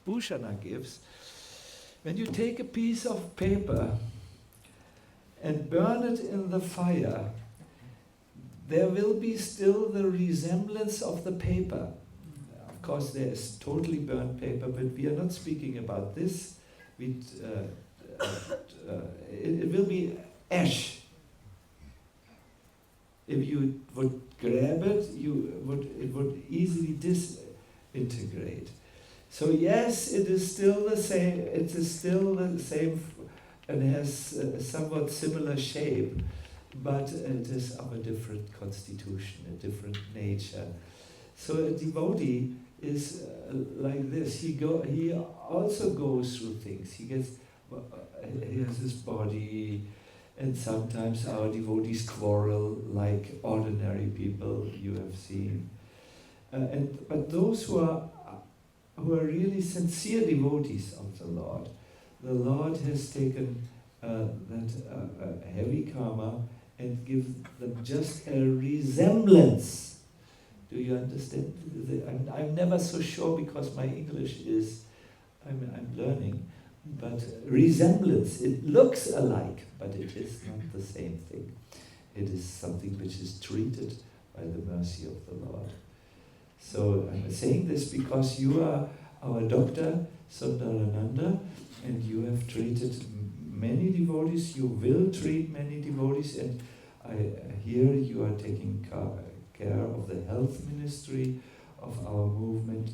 Bhushana gives. When you take a piece of paper and burn it in the fire, there will be still the resemblance of the paper. Of course, there is totally burnt paper, but we are not speaking about this. It will be ash. If you would grab it, it would easily disintegrate. So yes, it is still the same. It is still the same, and has a somewhat similar shape, but it is of a different constitution, a different nature. So a devotee is like this. He also goes through things. He has his body. And sometimes our devotees quarrel like ordinary people you have seen. But those who are really sincere devotees of the Lord has taken that heavy karma and give them just a resemblance. Do you understand? I'm never so sure because my English I'm learning. But resemblance, it looks alike, but it is not the same thing. It is something which is treated by the mercy of the Lord. So I'm saying this because you are our doctor, Sundarananda, and you have treated many devotees, you will treat many devotees, and I hear you are taking care of the health ministry of our movement,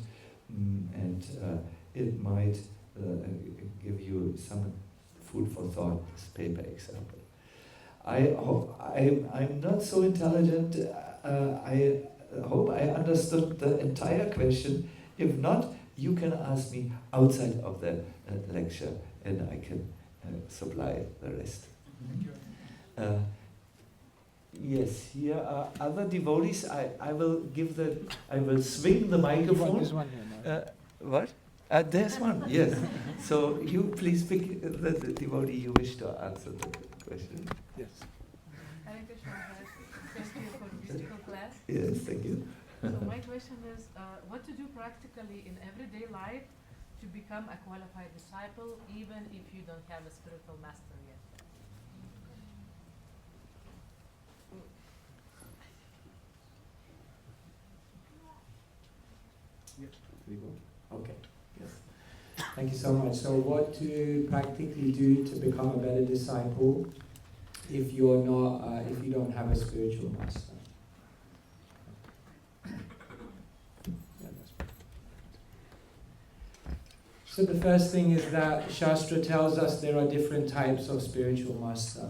and it might give you some food for thought, this paper example. I'm not so intelligent. I hope I understood the entire question. If not, you can ask me outside of the lecture and I can supply the rest. Yes, here are other devotees. I will swing the microphone. There's one here now. What? There's one, yes. So you please pick the devotee you wish to answer the question. Yes. Hare Krishna, thank you for the mystical class. Yes, thank you. So my question is, what to do practically in everyday life to become a qualified disciple, even if you don't have a spiritual master yet? We go? Okay. Yes. Thank you so much. So what to practically do to become a better disciple if you're not, if you don't have a spiritual master? So the first thing is that Shastra tells us there are different types of spiritual master.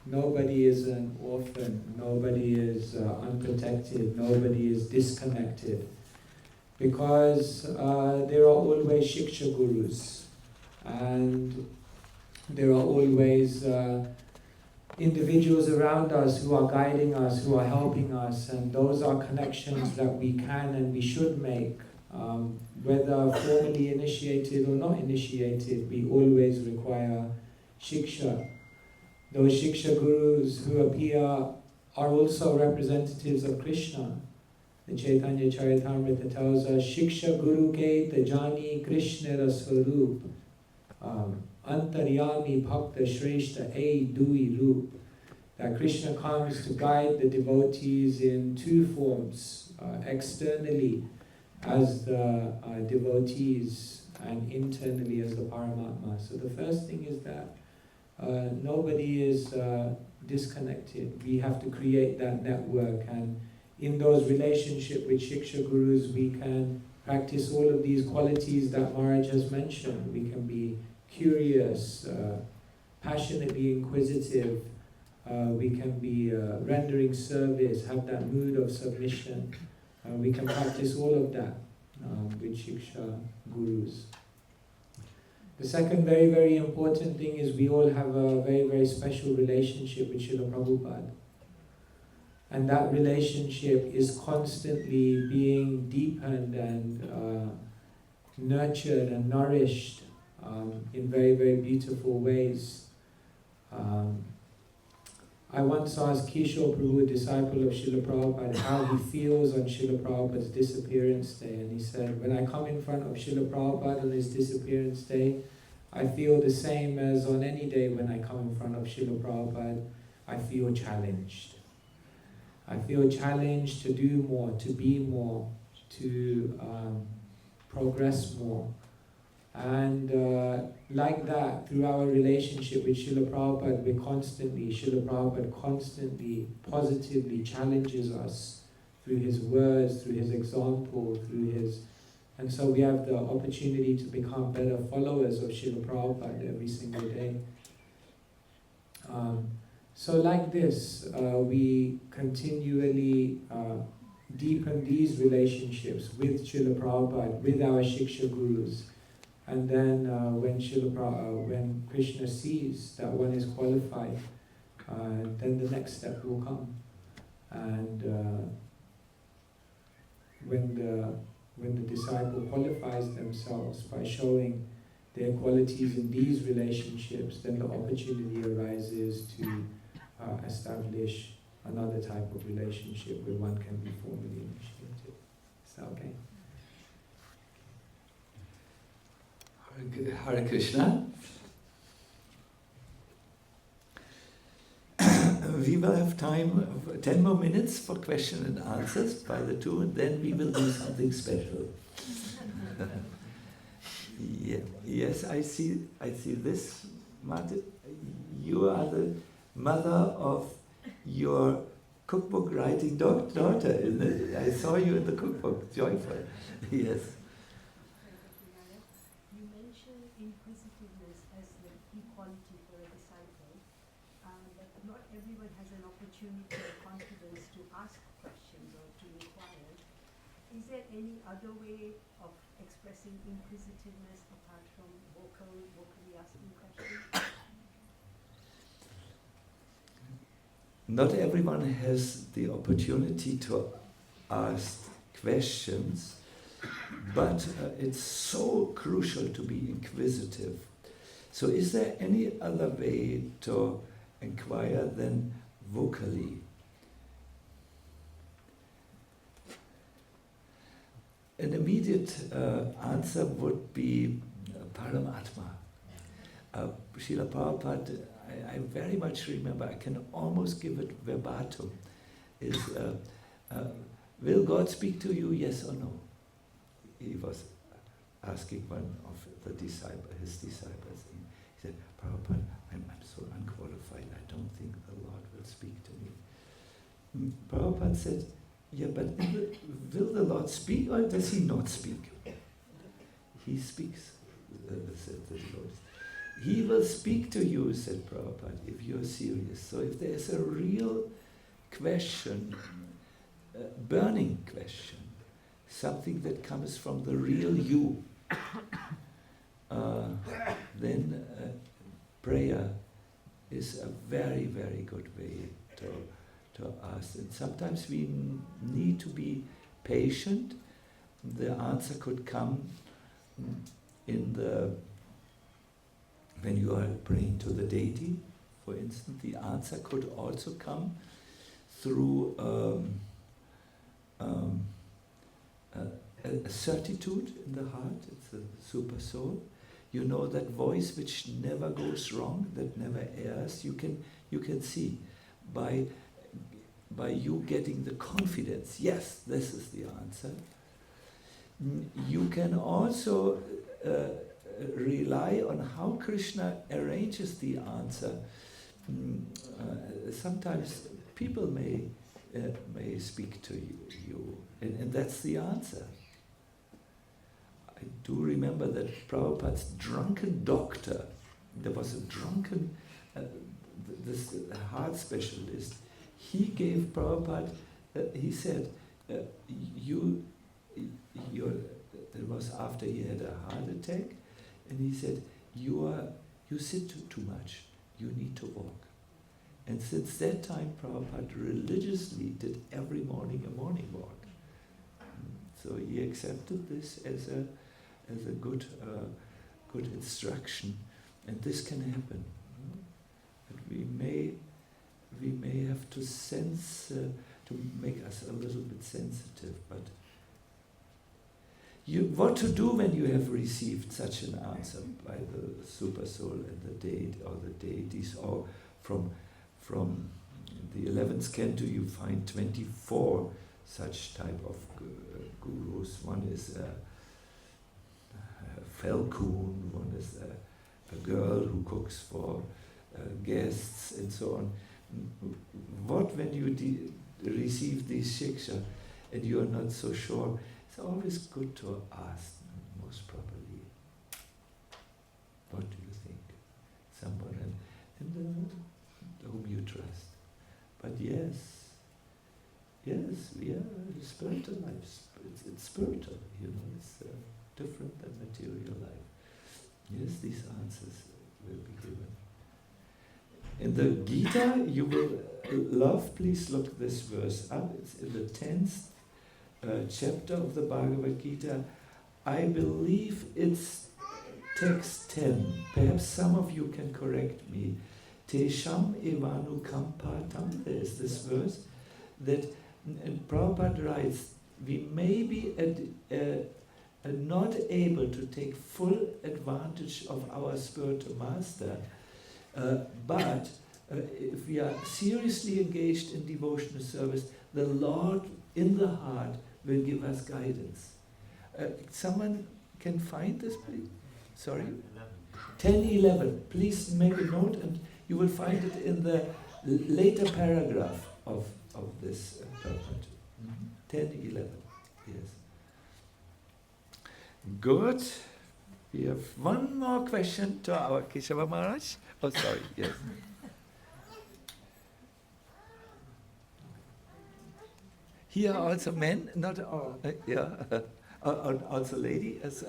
Nobody is an orphan, nobody is unprotected, nobody is disconnected. Because there are always Shiksha Gurus, and there are always individuals around us who are guiding us, who are helping us, and those are connections that we can and we should make. Whether formally initiated or not initiated, we always require Shiksha. Those Shiksha Gurus who appear are also representatives of Krishna. The Chaitanya Charitamrita tells us, Shiksha Guru ke tajani Krishna Raswarup, Antaryami Bhakta Shreshta E Dui Rup. That Krishna comes to guide the devotees in two forms, externally as the devotees and internally as the Paramatma. So the first thing is that nobody is disconnected. We have to create that network, and in those relationships with Shiksha Gurus, we can practice all of these qualities that Maharaj has mentioned. We can be curious, passionately inquisitive, we can be rendering service, have that mood of submission. We can practice all of that with Shiksha Gurus. The second very, very important thing is we all have a very, very special relationship with Srila Prabhupada. And that relationship is constantly being deepened and nurtured and nourished in very, very beautiful ways. I once asked Kishore Prabhu, a disciple of Srila Prabhupada, how he feels on Srila Prabhupada's disappearance day. And he said, when I come in front of Srila Prabhupada on his disappearance day, I feel the same as on any day when I come in front of Srila Prabhupada. I feel challenged. I feel challenged to do more, to be more, to progress more. And like that, through our relationship with Srila Prabhupada, Srila Prabhupada constantly, positively challenges us through his words, through his example, and so we have the opportunity to become better followers of Srila Prabhupada every single day. So like this, we continually deepen these relationships with Srila Prabhupada, with our Shiksha Gurus. And then when Krishna sees that one is qualified, then the next step will come. And when the disciple qualifies themselves by showing their qualities in these relationships, then the opportunity arises to establish another type of relationship where one can be formally initiated. Is that okay? Hare Krishna. We will have time, 10 more minutes for question and answers by the two, and then we will do something special. Yeah. Yes, I see this, Martin. You are the mother of your cookbook writing daughter, isn't it? I saw you in the cookbook, joyful. Yes. Inquisitiveness as the key quality for a disciple, but not everyone has an opportunity or confidence to ask questions or to inquire. Is there any other way of expressing inquisitiveness apart from vocally asking questions? Not everyone has the opportunity to ask questions, but it's so crucial to be inquisitive. So is there any other way to inquire than vocally? An immediate answer would be Paramatma. Srila Prabhupada, I very much remember, I can almost give it verbatim, is will God speak to you, yes or no? He was asking one of his disciples. He said, Prabhupada, I'm so unqualified, I don't think the Lord will speak to me. Prabhupada said, yeah, but will the Lord speak or does he not speak? He speaks, said the Lord. He will speak to you, said Prabhupada, if you're serious. So if there's a real question, burning question, something that comes from the real you, then prayer is a very, very good way to ask. And sometimes we need to be patient. The answer could come when you are praying to the deity, for instance. The answer could also come through a certitude in the heart. It's a super soul. You know that voice which never goes wrong, that never errs. You can see by you getting the confidence. Yes, this is the answer. you can also rely on how Krishna arranges the answer. Sometimes people may speak to you, and that's the answer. I do remember that Prabhupada's drunken doctor, there was a drunken, this heart specialist, he gave Prabhupada, he said, it was after he had a heart attack, and he said, you sit too much, you need to walk. And since that time, Prabhupada religiously did every morning a morning walk. So he accepted this as a good instruction, and this can happen. But we may have to sense to make us a little bit sensitive. But what to do when you have received such an answer by the super soul and the deities, or from the 11th canto you find 24 such type of gurus. One is a falcon, one is a girl who cooks for guests, and so on. What when you receive these shiksha and you are not so sure? It's always good to ask most probably. What do you think? Someone and whom you trust. But yes, we are spiritual life. It's spiritual, it's different than material life. Yes, these answers will be given. In the Gita, you will love, please look this verse up. It's in the 10th chapter of the Bhagavad Gita. I believe it's text 10. Perhaps some of you can correct me. Tesham evanu kampatam. There is this verse that, and Prabhupada writes, we may be not able to take full advantage of our spiritual master, but if we are seriously engaged in devotional service, the Lord in the heart will give us guidance. Someone can find this, please? Sorry? 10:11. Please make a note, and you will find it in the later paragraph of this document. 10:11. Yes. Good. We have one more question to our Keshava Maharaj. Oh, sorry. Yes. Here are also men, not also lady. As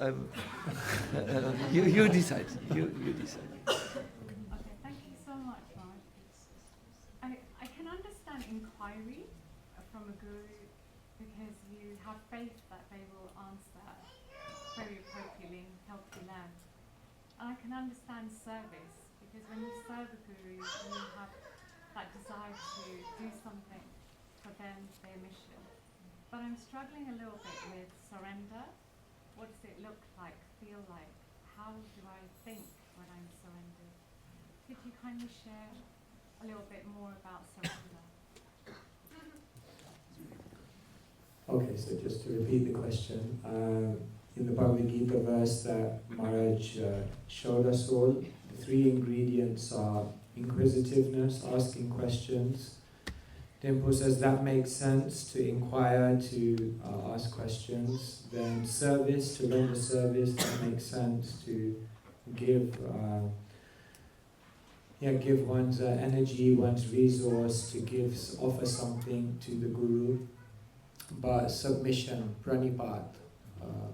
you decide. You decide. Okay, thank you so much, Raj. I can understand inquiry from a guru because you have faith that they will answer very appropriately and help you learn. And I can understand service because when you serve a guru, you have that desire to do something for them, their mission. But I'm struggling a little bit with surrender. What does it look like, feel like? How do I think when I'm surrendered? Could you kindly share a little bit more about surrender? Okay, so just to repeat the question, in the Bhagavad Gita verse that Maharaj showed us all, the three ingredients are inquisitiveness, asking questions. Dimple says that makes sense, to inquire, to ask questions. Then service, to render service, that makes sense, to give one's energy, one's resource, to offer something to the Guru. But submission, pranipat,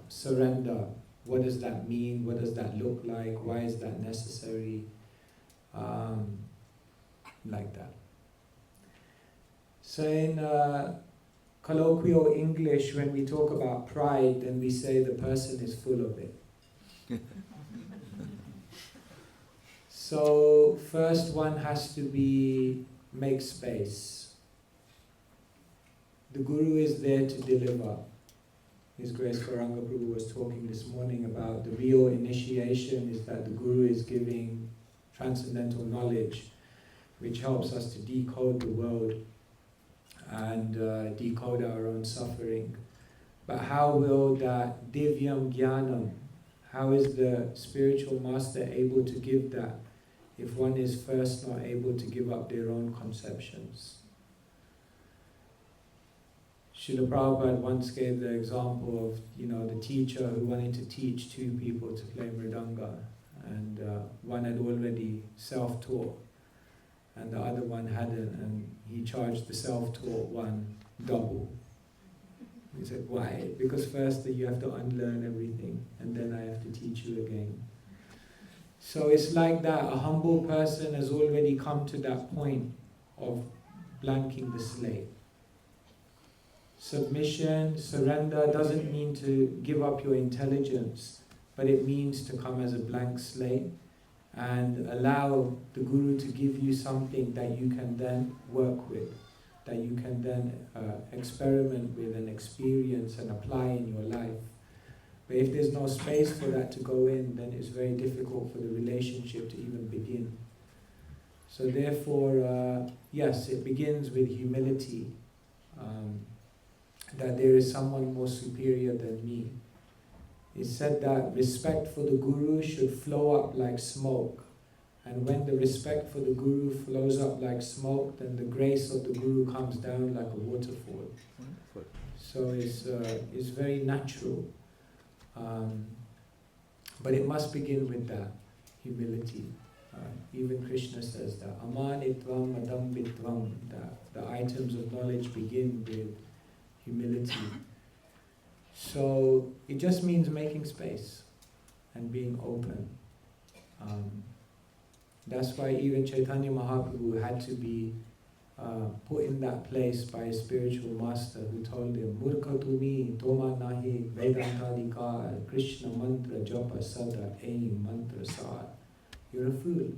surrender, what does that mean? What does that look like? Why is that necessary? Like that. So in colloquial English, when we talk about pride, then we say the person is full of it. So first one has to make space. The Guru is there to deliver. His Grace Gauranga Prabhu was talking this morning about the real initiation is that the Guru is giving transcendental knowledge, which helps us to decode the world and decode our own suffering. But how will that divyam jnanam, how is the spiritual master able to give that if one is first not able to give up their own conceptions? Srila Prabhupada once gave the example of, the teacher who wanted to teach two people to play mridanga, and one had already self-taught and the other one hadn't, and he charged the self-taught one double. He said, why? Because first you have to unlearn everything, and then I have to teach you again. So it's like that. A humble person has already come to that point of blanking the slate. Submission, surrender doesn't mean to give up your intelligence, but it means to come as a blank slate and allow the Guru to give you something that you can then work with, that you can then experiment with and experience and apply in your life. But if there's no space for that to go in, then it's very difficult for the relationship to even begin. So therefore, yes, it begins with humility, that there is someone more superior than me. It's said that respect for the Guru should flow up like smoke. And when the respect for the Guru flows up like smoke, then the grace of the Guru comes down like a waterfall. So it's very natural. But it must begin with that, humility. Even Krishna says that, amanitvam adambitvam, that the items of knowledge begin with humility. So it just means making space and being open. That's why even Chaitanya Mahaprabhu had to be put in that place by a spiritual master who told him, Murkha tumi toma nahi vedantadikar Krishna mantra japa sada aim mantra sar. You're a fool.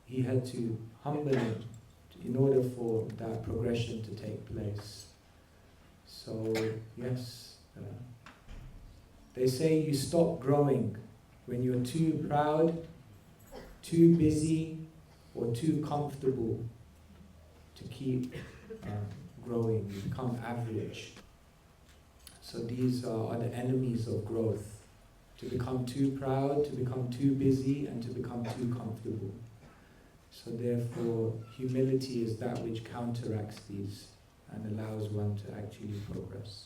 He had to humble him in order for that progression to take place. So, yes, they say you stop growing when you're too proud, too busy, or too comfortable to keep growing. You become average. So these are the enemies of growth. To become too proud, to become too busy, and to become too comfortable. So therefore, humility is that which counteracts these and allows one to actually progress.